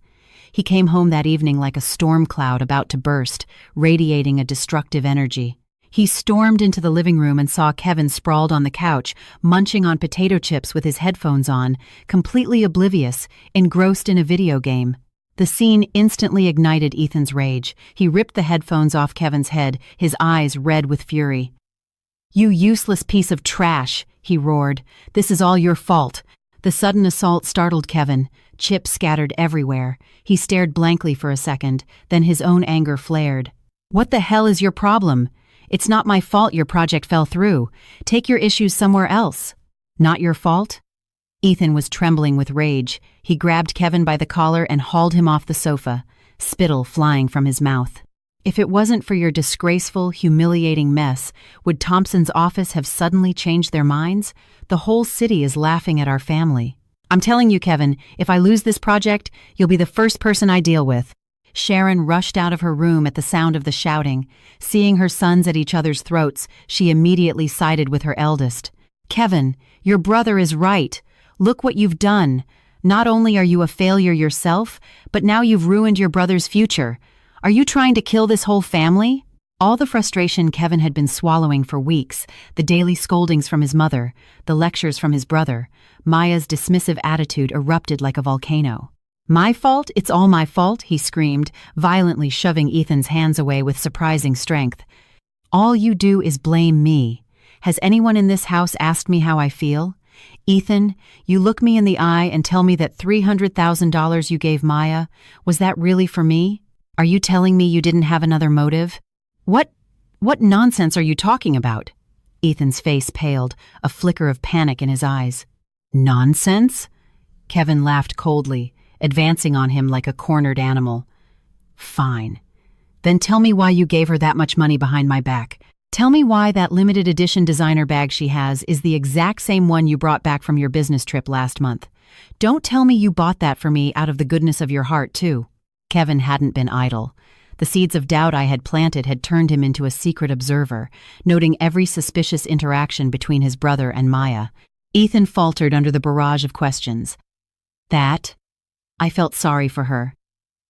He came home that evening like a storm cloud about to burst, radiating a destructive energy. He stormed into the living room and saw Kevin sprawled on the couch, munching on potato chips with his headphones on, completely oblivious, engrossed in a video game. The scene instantly ignited Ethan's rage. He ripped the headphones off Kevin's head, his eyes red with fury. "You useless piece of trash," he roared. "This is all your fault." The sudden assault startled Kevin. Chips scattered everywhere. He stared blankly for a second, then his own anger flared. "What the hell is your problem? It's not my fault your project fell through. Take your issues somewhere else." "Not your fault?" Ethan was trembling with rage. He grabbed Kevin by the collar and hauled him off the sofa, spittle flying from his mouth. "If it wasn't for your disgraceful, humiliating mess, would Thompson's office have suddenly changed their minds? The whole city is laughing at our family. I'm telling you, Kevin, if I lose this project, you'll be the first person I deal with." Sharon rushed out of her room at the sound of the shouting. Seeing her sons at each other's throats, she immediately sided with her eldest. "Kevin, your brother is right. Look what you've done. Not only are you a failure yourself, but now you've ruined your brother's future. Are you trying to kill this whole family?" All the frustration Kevin had been swallowing for weeks, the daily scoldings from his mother, the lectures from his brother, Maya's dismissive attitude erupted like a volcano. "My fault? It's all my fault," he screamed, violently shoving Ethan's hands away with surprising strength. "All you do is blame me. Has anyone in this house asked me how I feel? Ethan, you look me in the eye and tell me that $300,000 you gave Maya, was that really for me? Are you telling me you didn't have another motive?" What nonsense are you talking about?" Ethan's face paled, a flicker of panic in his eyes. "Nonsense?" Kevin laughed coldly, advancing on him like a cornered animal. Fine. Then tell me why you gave her that much money behind my back. Tell me why that limited edition designer bag she has is the exact same one you brought back from your business trip last month. Don't tell me you bought that for me out of the goodness of your heart, too. Kevin hadn't been idle. The seeds of doubt I had planted had turned him into a secret observer, noting every suspicious interaction between his brother and Maya. Ethan faltered under the barrage of questions. That? I felt sorry for her.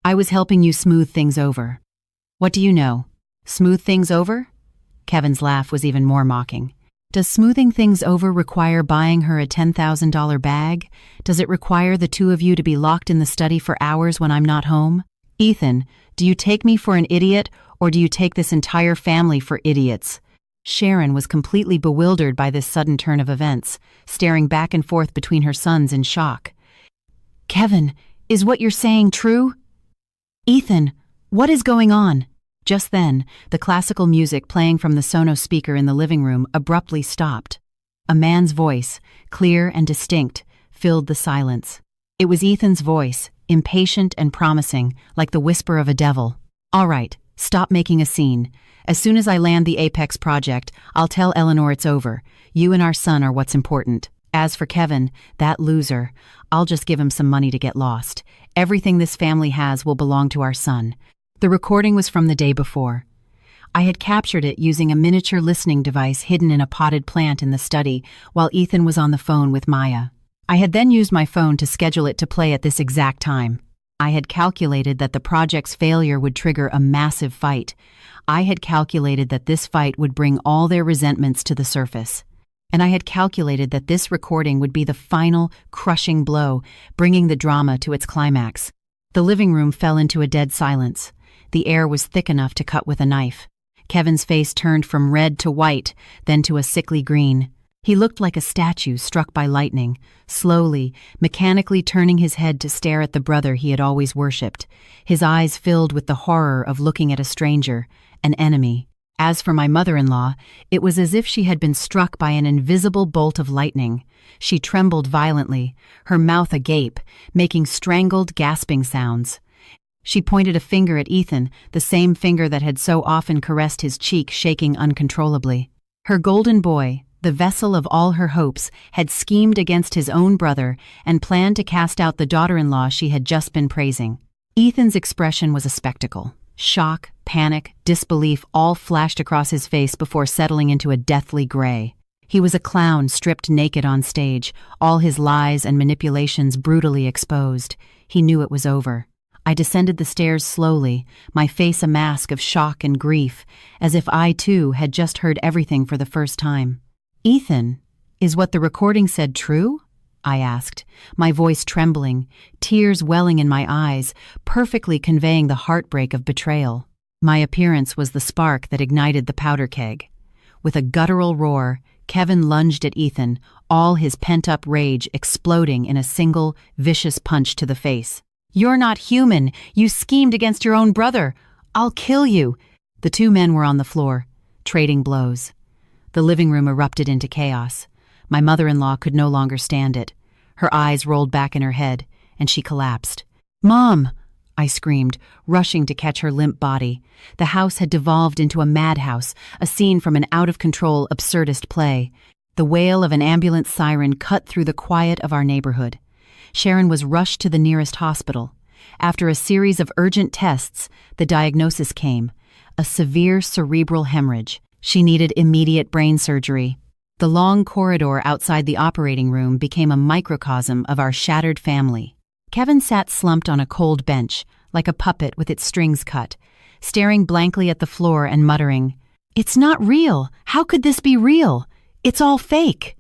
I was helping you smooth things over. What do you know? Smooth things over? Kevin's laugh was even more mocking. Does smoothing things over require buying her a $10,000 bag? Does it require the two of you to be locked in the study for hours when I'm not home? Ethan, do you take me for an idiot, or do you take this entire family for idiots? Sharon was completely bewildered by this sudden turn of events, staring back and forth between her sons in shock. Kevin, is what you're saying true? Ethan, what is going on? Just then, the classical music playing from the Sonos speaker in the living room abruptly stopped. A man's voice, clear and distinct, filled the silence. It was Ethan's voice, impatient and promising, like the whisper of a devil. All right, stop making a scene. As soon as I land the Apex project, I'll tell Eleanor it's over. You and our son are what's important. As for Kevin, that loser, I'll just give him some money to get lost. Everything this family has will belong to our son. The recording was from the day before. I had captured it using a miniature listening device hidden in a potted plant in the study while Ethan was on the phone with Maya. I had then used my phone to schedule it to play at this exact time. I had calculated that the project's failure would trigger a massive fight. I had calculated that this fight would bring all their resentments to the surface. And I had calculated that this recording would be the final, crushing blow, bringing the drama to its climax. The living room fell into a dead silence. The air was thick enough to cut with a knife. Kevin's face turned from red to white, then to a sickly green. He looked like a statue struck by lightning, slowly, mechanically turning his head to stare at the brother he had always worshipped, his eyes filled with the horror of looking at a stranger, an enemy. As for my mother-in-law, it was as if she had been struck by an invisible bolt of lightning. She trembled violently, her mouth agape, making strangled, gasping sounds. She pointed a finger at Ethan, the same finger that had so often caressed his cheek, shaking uncontrollably. Her golden boy, the vessel of all her hopes, had schemed against his own brother and planned to cast out the daughter-in-law she had just been praising. Ethan's expression was a spectacle. Shock, panic, disbelief all flashed across his face before settling into a deathly gray. He was a clown stripped naked on stage, all his lies and manipulations brutally exposed. He knew it was over. I descended the stairs slowly, my face a mask of shock and grief, as if I, too, had just heard everything for the first time. Ethan, is what the recording said true? I asked, my voice trembling, tears welling in my eyes, perfectly conveying the heartbreak of betrayal. My appearance was the spark that ignited the powder keg. With a guttural roar, Kevin lunged at Ethan, all his pent-up rage exploding in a single, vicious punch to the face. You're not human! You schemed against your own brother! I'll kill you! The two men were on the floor, trading blows. The living room erupted into chaos. My mother-in-law could no longer stand it. Her eyes rolled back in her head, and she collapsed. "Mom!" I screamed, rushing to catch her limp body. The house had devolved into a madhouse, a scene from an out-of-control absurdist play. The wail of an ambulance siren cut through the quiet of our neighborhood. Sharon was rushed to the nearest hospital. After a series of urgent tests, the diagnosis came: a severe cerebral hemorrhage. She needed immediate brain surgery. The long corridor outside the operating room became a microcosm of our shattered family. Kevin sat slumped on a cold bench, like a puppet with its strings cut, staring blankly at the floor and muttering, "It's not real! How could this be real? It's all fake!"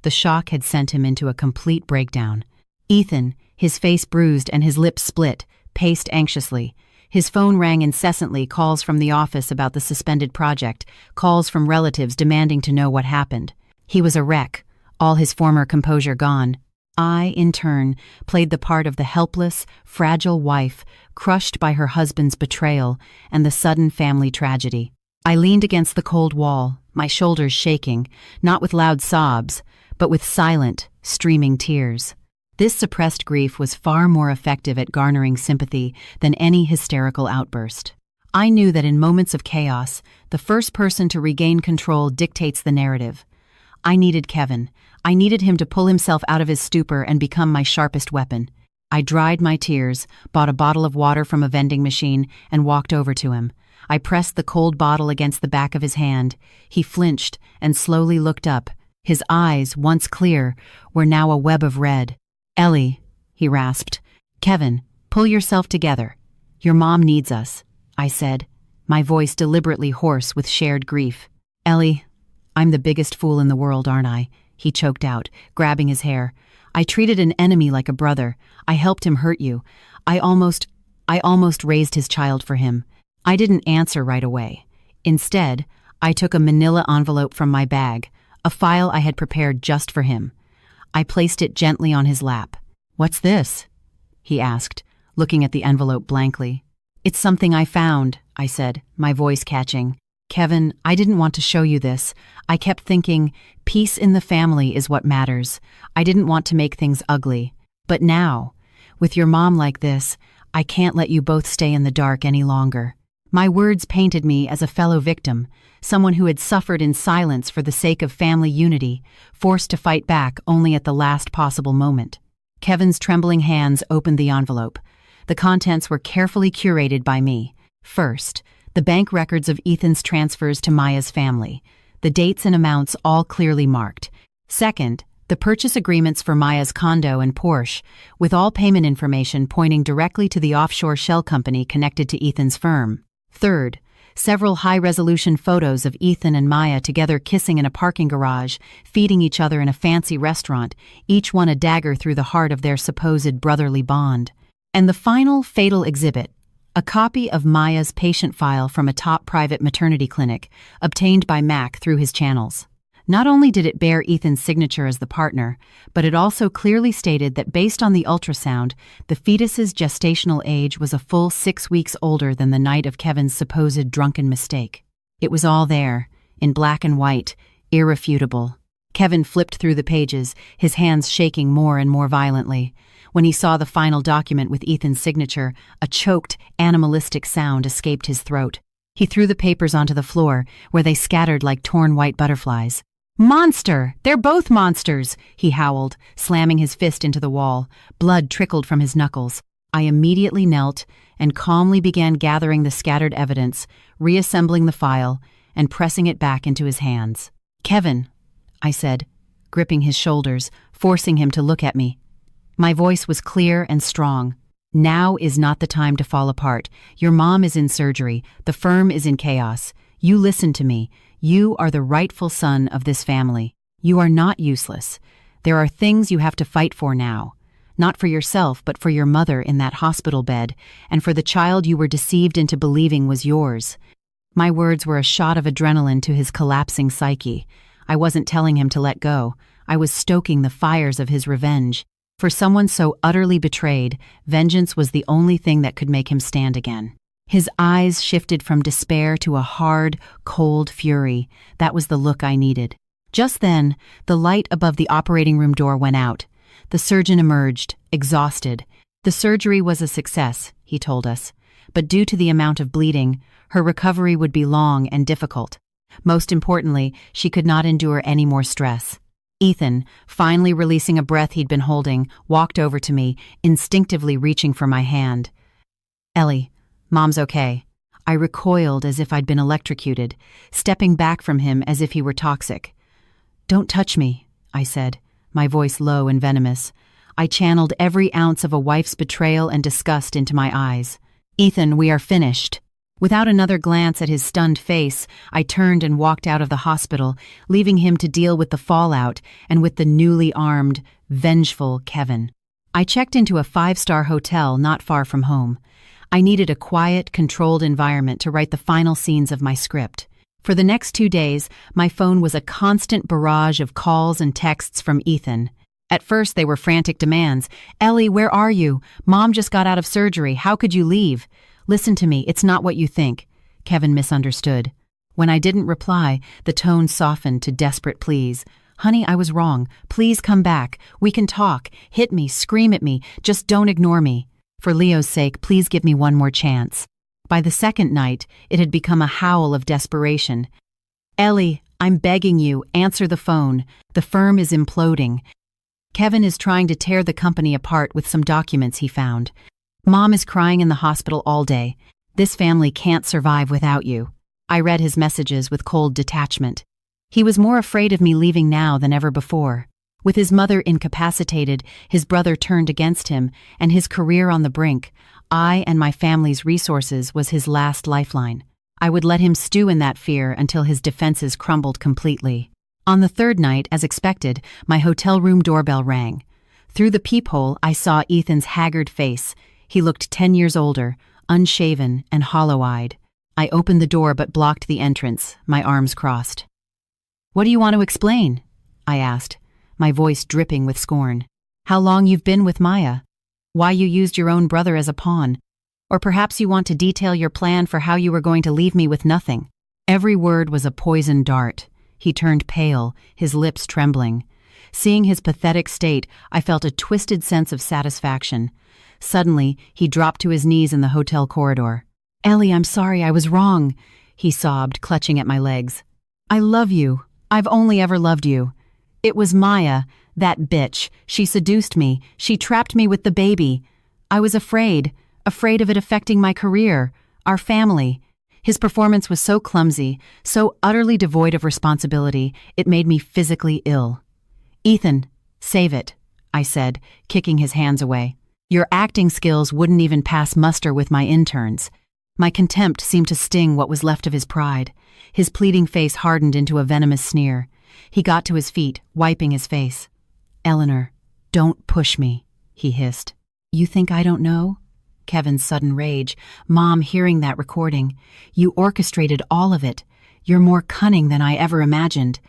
The shock had sent him into a complete breakdown. Ethan, his face bruised and his lips split, paced anxiously. His phone rang incessantly, calls from the office about the suspended project, calls from relatives demanding to know what happened. He was a wreck, all his former composure gone. I, in turn, played the part of the helpless, fragile wife, crushed by her husband's betrayal and the sudden family tragedy. I leaned against the cold wall, my shoulders shaking, not with loud sobs, but with silent, streaming tears. This suppressed grief was far more effective at garnering sympathy than any hysterical outburst. I knew that in moments of chaos, the first person to regain control dictates the narrative. I needed Kevin. I needed him to pull himself out of his stupor and become my sharpest weapon. I dried my tears, bought a bottle of water from a vending machine, and walked over to him. I pressed the cold bottle against the back of his hand. He flinched and slowly looked up. His eyes, once clear, were now a web of red. "Ellie," he rasped. "Kevin, pull yourself together. Your mom needs us," I said, my voice deliberately hoarse with shared grief. "Ellie, I'm the biggest fool in the world, aren't I?" he choked out, grabbing his hair. "I treated an enemy like a brother. I helped him hurt you. I almost raised his child for him." I didn't answer right away. Instead, I took a manila envelope from my bag, a file I had prepared just for him. I placed it gently on his lap. "What's this?" he asked, looking at the envelope blankly. "It's something I found," I said, my voice catching. "Kevin, I didn't want to show you this. I kept thinking, peace in the family is what matters. I didn't want to make things ugly. But now, with your mom like this, I can't let you both stay in the dark any longer." My words painted me as a fellow victim, someone who had suffered in silence for the sake of family unity, forced to fight back only at the last possible moment. Kevin's trembling hands opened the envelope. The contents were carefully curated by me. First, the bank records of Ethan's transfers to Maya's family, the dates and amounts all clearly marked. Second, the purchase agreements for Maya's condo and Porsche, with all payment information pointing directly to the offshore shell company connected to Ethan's firm. Third, several high-resolution photos of Ethan and Maya together kissing in a parking garage, feeding each other in a fancy restaurant, each one a dagger through the heart of their supposed brotherly bond. And the final fatal exhibit, a copy of Maya's patient file from a top private maternity clinic, obtained by Mac through his channels. Not only did it bear Ethan's signature as the partner, but it also clearly stated that based on the ultrasound, the fetus's gestational age was a full 6 weeks older than the night of Kevin's supposed drunken mistake. It was all there, in black and white, irrefutable. Kevin flipped through the pages, his hands shaking more and more violently. When he saw the final document with Ethan's signature, a choked, animalistic sound escaped his throat. He threw the papers onto the floor, where they scattered like torn white butterflies. "Monster! They're both monsters!" he howled, slamming his fist into the wall. Blood trickled from his knuckles. I immediately knelt and calmly began gathering the scattered evidence, reassembling the file, and pressing it back into his hands. "Kevin," I said, gripping his shoulders, forcing him to look at me. My voice was clear and strong. "Now is not the time to fall apart. Your mom is in surgery. The firm is in chaos. You listen to me. You are the rightful son of this family. You are not useless. There are things you have to fight for now. Not for yourself, but for your mother in that hospital bed, and for the child you were deceived into believing was yours." My words were a shot of adrenaline to his collapsing psyche. I wasn't telling him to let go. I was stoking the fires of his revenge. For someone so utterly betrayed, vengeance was the only thing that could make him stand again. His eyes shifted from despair to a hard, cold fury. That was the look I needed. Just then, the light above the operating room door went out. The surgeon emerged, exhausted. The surgery was a success, he told us, but due to the amount of bleeding, her recovery would be long and difficult. Most importantly, she could not endure any more stress. Ethan, finally releasing a breath he'd been holding, walked over to me, instinctively reaching for my hand. "Ellie, Mom's okay." I recoiled as if I'd been electrocuted, stepping back from him as if he were toxic. "Don't touch me," I said, my voice low and venomous. I channeled every ounce of a wife's betrayal and disgust into my eyes. "Ethan, we are finished." Without another glance at his stunned face, I turned and walked out of the hospital, leaving him to deal with the fallout and with the newly armed, vengeful Kevin. I checked into a 5-star hotel not far from home. I needed a quiet, controlled environment to write the final scenes of my script. For the next 2 days, my phone was a constant barrage of calls and texts from Ethan. At first, they were frantic demands. "Ellie, where are you? Mom just got out of surgery. How could you leave? Listen to me, it's not what you think." Kevin misunderstood. When I didn't reply, the tone softened to desperate pleas. Honey, I was wrong. Please come back. We can talk. Hit me, scream at me. Just don't ignore me. For Leo's sake, please give me one more chance. By the second night, it had become a howl of desperation. Ellie, I'm begging you, answer the phone. The firm is imploding. Kevin is trying to tear the company apart with some documents he found. Mom is crying in the hospital all day. This family can't survive without you. I read his messages with cold detachment. He was more afraid of me leaving now than ever before. With his mother incapacitated, his brother turned against him, and his career on the brink, I and my family's resources was his last lifeline. I would let him stew in that fear until his defenses crumbled completely. On the third night, as expected, my hotel room doorbell rang. Through the peephole, I saw Ethan's haggard face. He looked 10 years older, unshaven and hollow-eyed. I opened the door but blocked the entrance, my arms crossed. "What do you want to explain?" I asked, my voice dripping with scorn. "How long you've been with Maya? Why you used your own brother as a pawn? Or perhaps you want to detail your plan for how you were going to leave me with nothing?" Every word was a poisoned dart. He turned pale, his lips trembling. Seeing his pathetic state, I felt a twisted sense of satisfaction. Suddenly, he dropped to his knees in the hotel corridor. "Ellie, I'm sorry, I was wrong," he sobbed, clutching at my legs. "I love you. I've only ever loved you. It was Maya, that bitch. She seduced me. She trapped me with the baby. I was afraid of it affecting my career, our family." His performance was so clumsy, so utterly devoid of responsibility, it made me physically ill. "Ethan, save it," I said, kicking his hands away. "Your acting skills wouldn't even pass muster with my interns." My contempt seemed to sting what was left of his pride. His pleading face hardened into a venomous sneer. He got to his feet, wiping his face. "Eleanor, don't push me," he hissed. "You think I don't know?" Kevin's sudden rage. "Mom, hearing that recording. You orchestrated all of it. You're more cunning than I ever imagined."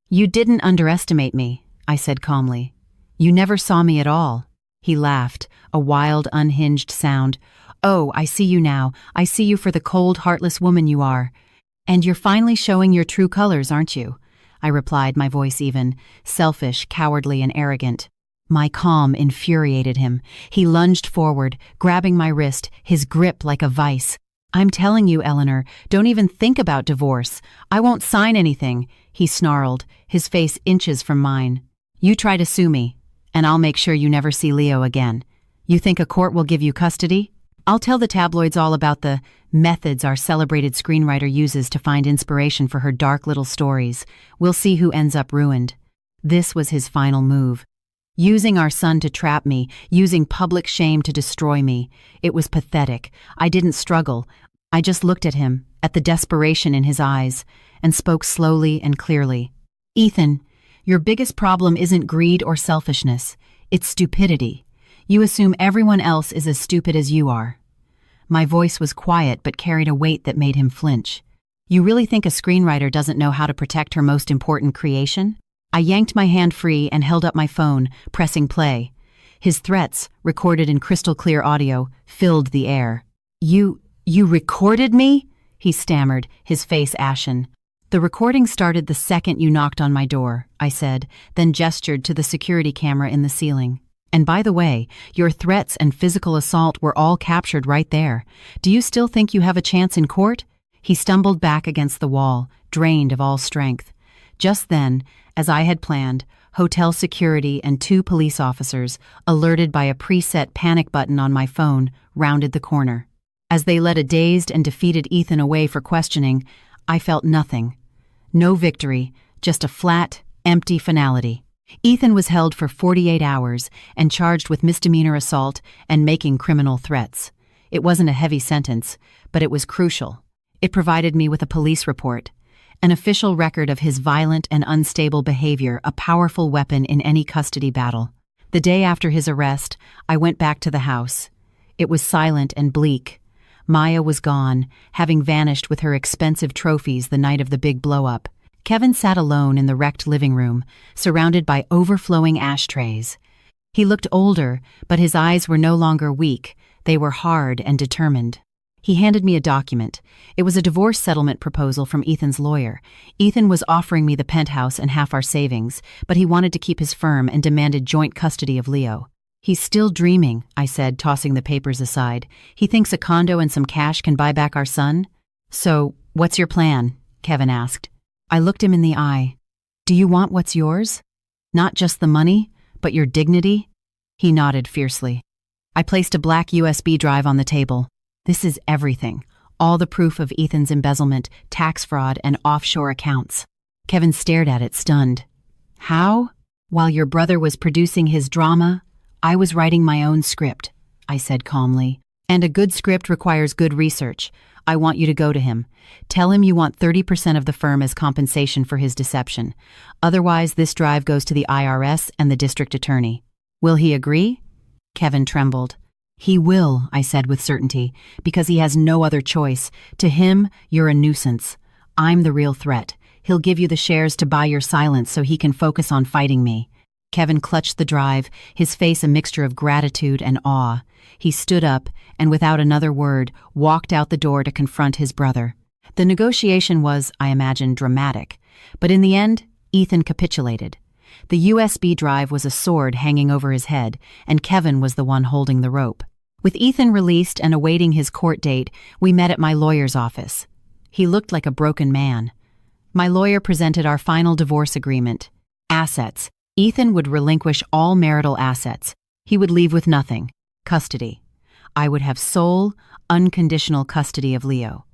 "You didn't underestimate me," I said calmly. "You never saw me at all." He laughed, a wild, unhinged sound. "Oh, I see you now. I see you for the cold, heartless woman you are. And you're finally showing your true colors, aren't you?" I replied, my voice even, selfish, cowardly, and arrogant. My calm infuriated him. He lunged forward, grabbing my wrist, his grip like a vice. "I'm telling you, Eleanor, don't even think about divorce. I won't sign anything," he snarled, his face inches from mine. "You try to sue me, and I'll make sure you never see Leo again. You think a court will give you custody? I'll tell the tabloids all about the methods our celebrated screenwriter uses to find inspiration for her dark little stories. We'll see who ends up ruined." This was his final move. Using our son to trap me, using public shame to destroy me. It was pathetic. I didn't struggle. I just looked at him, at the desperation in his eyes, and spoke slowly and clearly. "Ethan, your biggest problem isn't greed or selfishness. It's stupidity. You assume everyone else is as stupid as you are." My voice was quiet but carried a weight that made him flinch. "You really think a screenwriter doesn't know how to protect her most important creation?" I yanked my hand free and held up my phone, pressing play. His threats, recorded in crystal-clear audio, filled the air. You recorded me?" he stammered, his face ashen. "The recording started the second you knocked on my door," I said, then gestured to the security camera in the ceiling. "And by the way, your threats and physical assault were all captured right there. Do you still think you have a chance in court?" He stumbled back against the wall, drained of all strength. Just then, as I had planned, hotel security and 2 police officers, alerted by a preset panic button on my phone, rounded the corner. As they led a dazed and defeated Ethan away for questioning, I felt nothing. No victory, just a flat, empty finality. Ethan was held for 48 hours and charged with misdemeanor assault and making criminal threats. It wasn't a heavy sentence, but it was crucial. It provided me with a police report, an official record of his violent and unstable behavior, a powerful weapon in any custody battle. The day after his arrest, I went back to the house. It was silent and bleak. Maya was gone, having vanished with her expensive trophies the night of the big blow-up. Kevin sat alone in the wrecked living room, surrounded by overflowing ashtrays. He looked older, but his eyes were no longer weak. They were hard and determined. He handed me a document. It was a divorce settlement proposal from Ethan's lawyer. Ethan was offering me the penthouse and half our savings, but he wanted to keep his firm and demanded joint custody of Leo. He's still dreaming, I said, tossing the papers aside. He thinks a condo and some cash can buy back our son? So, what's your plan? Kevin asked. I looked him in the eye. Do you want what's yours? Not just the money, but your dignity? He nodded fiercely. I placed a black USB drive on the table. This is everything. All the proof of Ethan's embezzlement, tax fraud, and offshore accounts. Kevin stared at it, stunned. How? While your brother was producing his drama, I was writing my own script, I said calmly. And a good script requires good research. I want you to go to him. Tell him you want 30% of the firm as compensation for his deception. Otherwise, this drive goes to the IRS and the district attorney. Will he agree? Kevin trembled. He will, I said with certainty, because he has no other choice. To him, you're a nuisance. I'm the real threat. He'll give you the shares to buy your silence so he can focus on fighting me. Kevin clutched the drive, his face a mixture of gratitude and awe. He stood up and, without another word, walked out the door to confront his brother. The negotiation was, I imagine, dramatic. But in the end, Ethan capitulated. The USB drive was a sword hanging over his head, and Kevin was the one holding the rope. With Ethan released and awaiting his court date, we met at my lawyer's office. He looked like a broken man. My lawyer presented our final divorce agreement. Assets. Ethan would relinquish all marital assets. He would leave with nothing. Custody. I would have sole, unconditional custody of Leo.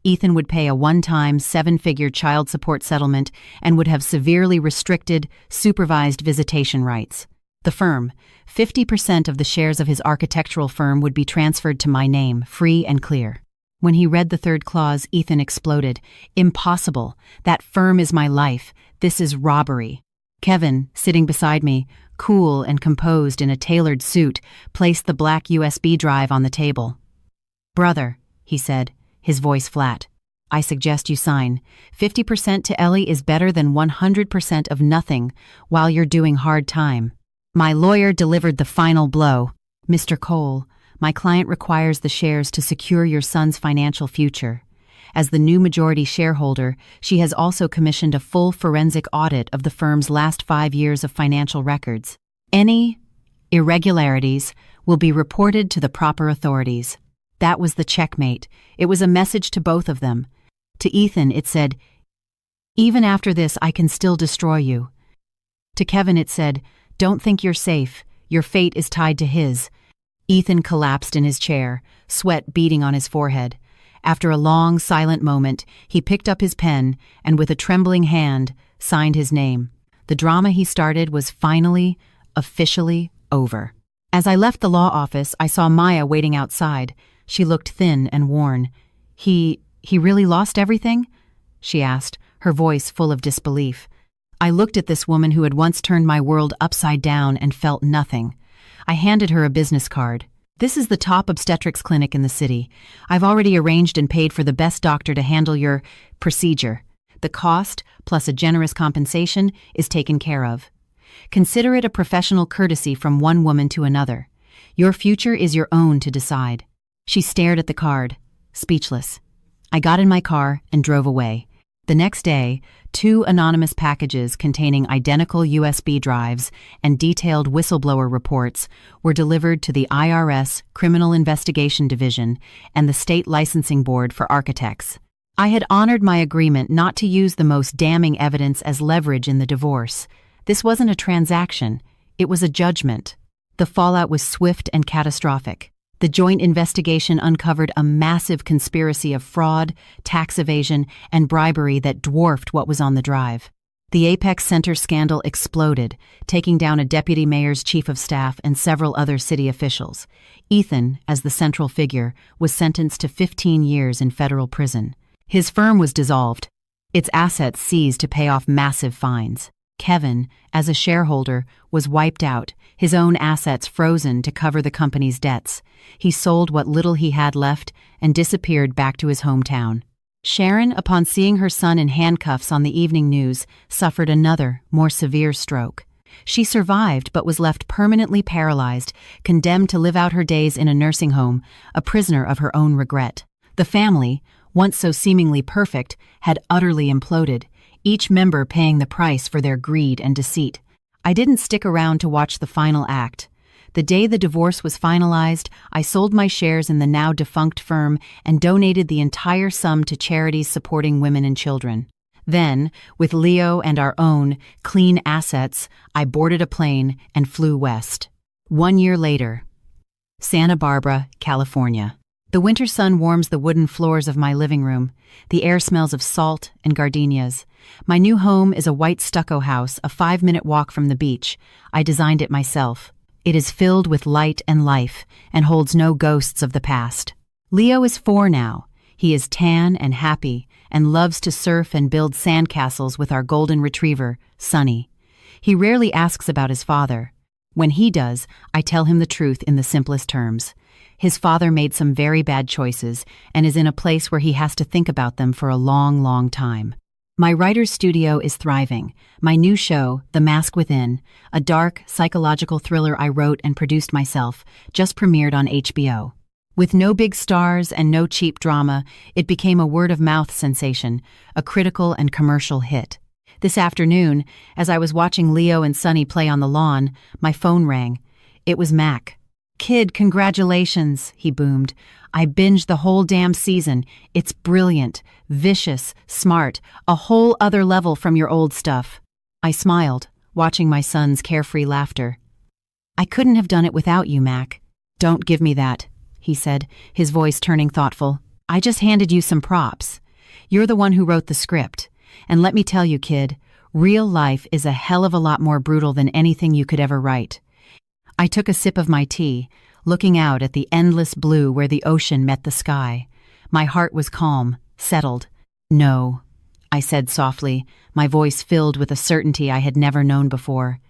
Ethan would pay a one-time, 7-figure child support settlement and would have severely restricted, supervised visitation rights. The firm, 50% of the shares of his architectural firm would be transferred to my name, free and clear. When he read the third clause, Ethan exploded. Impossible. That firm is my life. This is robbery. Kevin, sitting beside me, cool and composed in a tailored suit, placed the black USB drive on the table. Brother, he said, his voice flat, I suggest you sign. 50% to Ellie is better than 100% of nothing while you're doing hard time. My lawyer delivered the final blow. Mr. Cole, my client requires the shares to secure your son's financial future. As the new majority shareholder, she has also commissioned a full forensic audit of the firm's last 5 years of financial records. Any irregularities will be reported to the proper authorities. That was the checkmate. It was a message to both of them. To Ethan, it said, even after this, I can still destroy you. To Kevin, it said, don't think you're safe. Your fate is tied to his. Ethan collapsed in his chair, sweat beading on his forehead. After a long, silent moment, he picked up his pen and, with a trembling hand, signed his name. The drama he started was finally, officially over. As I left the law office, I saw Maya waiting outside. She looked thin and worn. He really lost everything? She asked, her voice full of disbelief. I looked at this woman who had once turned my world upside down and felt nothing. I handed her a business card. This is the top obstetrics clinic in the city. I've already arranged and paid for the best doctor to handle your procedure. The cost, plus a generous compensation, is taken care of. Consider it a professional courtesy from one woman to another. Your future is your own to decide. She stared at the card, speechless. I got in my car and drove away. The next day, 2 anonymous packages containing identical USB drives and detailed whistleblower reports were delivered to the IRS Criminal Investigation Division and the State Licensing Board for Architects. I had honored my agreement not to use the most damning evidence as leverage in the divorce. This wasn't a transaction, it was a judgment. The fallout was swift and catastrophic. The joint investigation uncovered a massive conspiracy of fraud, tax evasion, and bribery that dwarfed what was on the drive. The Apex Center scandal exploded, taking down a deputy mayor's chief of staff and several other city officials. Ethan, as the central figure, was sentenced to 15 years in federal prison. His firm was dissolved, its assets seized to pay off massive fines. Kevin, as a shareholder, was wiped out, his own assets frozen to cover the company's debts. He sold what little he had left and disappeared back to his hometown. Sharon, upon seeing her son in handcuffs on the evening news, suffered another, more severe stroke. She survived but was left permanently paralyzed, condemned to live out her days in a nursing home, a prisoner of her own regret. The family, once so seemingly perfect, had utterly imploded, each member paying the price for their greed and deceit. I didn't stick around to watch the final act. The day the divorce was finalized, I sold my shares in the now defunct firm and donated the entire sum to charities supporting women and children. Then, with Leo and our own clean assets, I boarded a plane and flew west. 1 year later, Santa Barbara, California. The winter sun warms the wooden floors of my living room. The air smells of salt and gardenias. My new home is a white stucco house, a 5-minute walk from the beach. I designed it myself. It is filled with light and life and holds no ghosts of the past. Leo is 4 now. He is tan and happy and loves to surf and build sandcastles with our golden retriever, Sunny. He rarely asks about his father. When he does, I tell him the truth in the simplest terms. His father made some very bad choices and is in a place where he has to think about them for a long, long time. My writer's studio is thriving. My new show, The Mask Within, a dark, psychological thriller I wrote and produced myself, just premiered on HBO. With no big stars and no cheap drama, it became a word-of-mouth sensation, a critical and commercial hit. This afternoon, as I was watching Leo and Sunny play on the lawn, my phone rang. It was Mac. "Kid, congratulations," he boomed. "I binged the whole damn season. It's brilliant, vicious, smart, a whole other level from your old stuff." I smiled, watching my son's carefree laughter. "I couldn't have done it without you, Mac." "Don't give me that," he said, his voice turning thoughtful. "I just handed you some props. You're the one who wrote the script. And let me tell you, kid, real life is a hell of a lot more brutal than anything you could ever write." I took a sip of my tea, looking out at the endless blue where the ocean met the sky. My heart was calm, settled. "No," I said softly, my voice filled with a certainty I had never known before.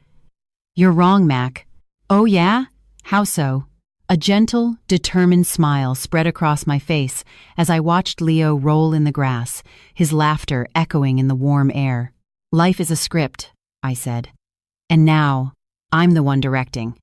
"You're wrong, Mac." "Oh yeah? How so?" A gentle, determined smile spread across my face as I watched Leo roll in the grass, his laughter echoing in the warm air. "Life is a script," I said. "And now, I'm the one directing."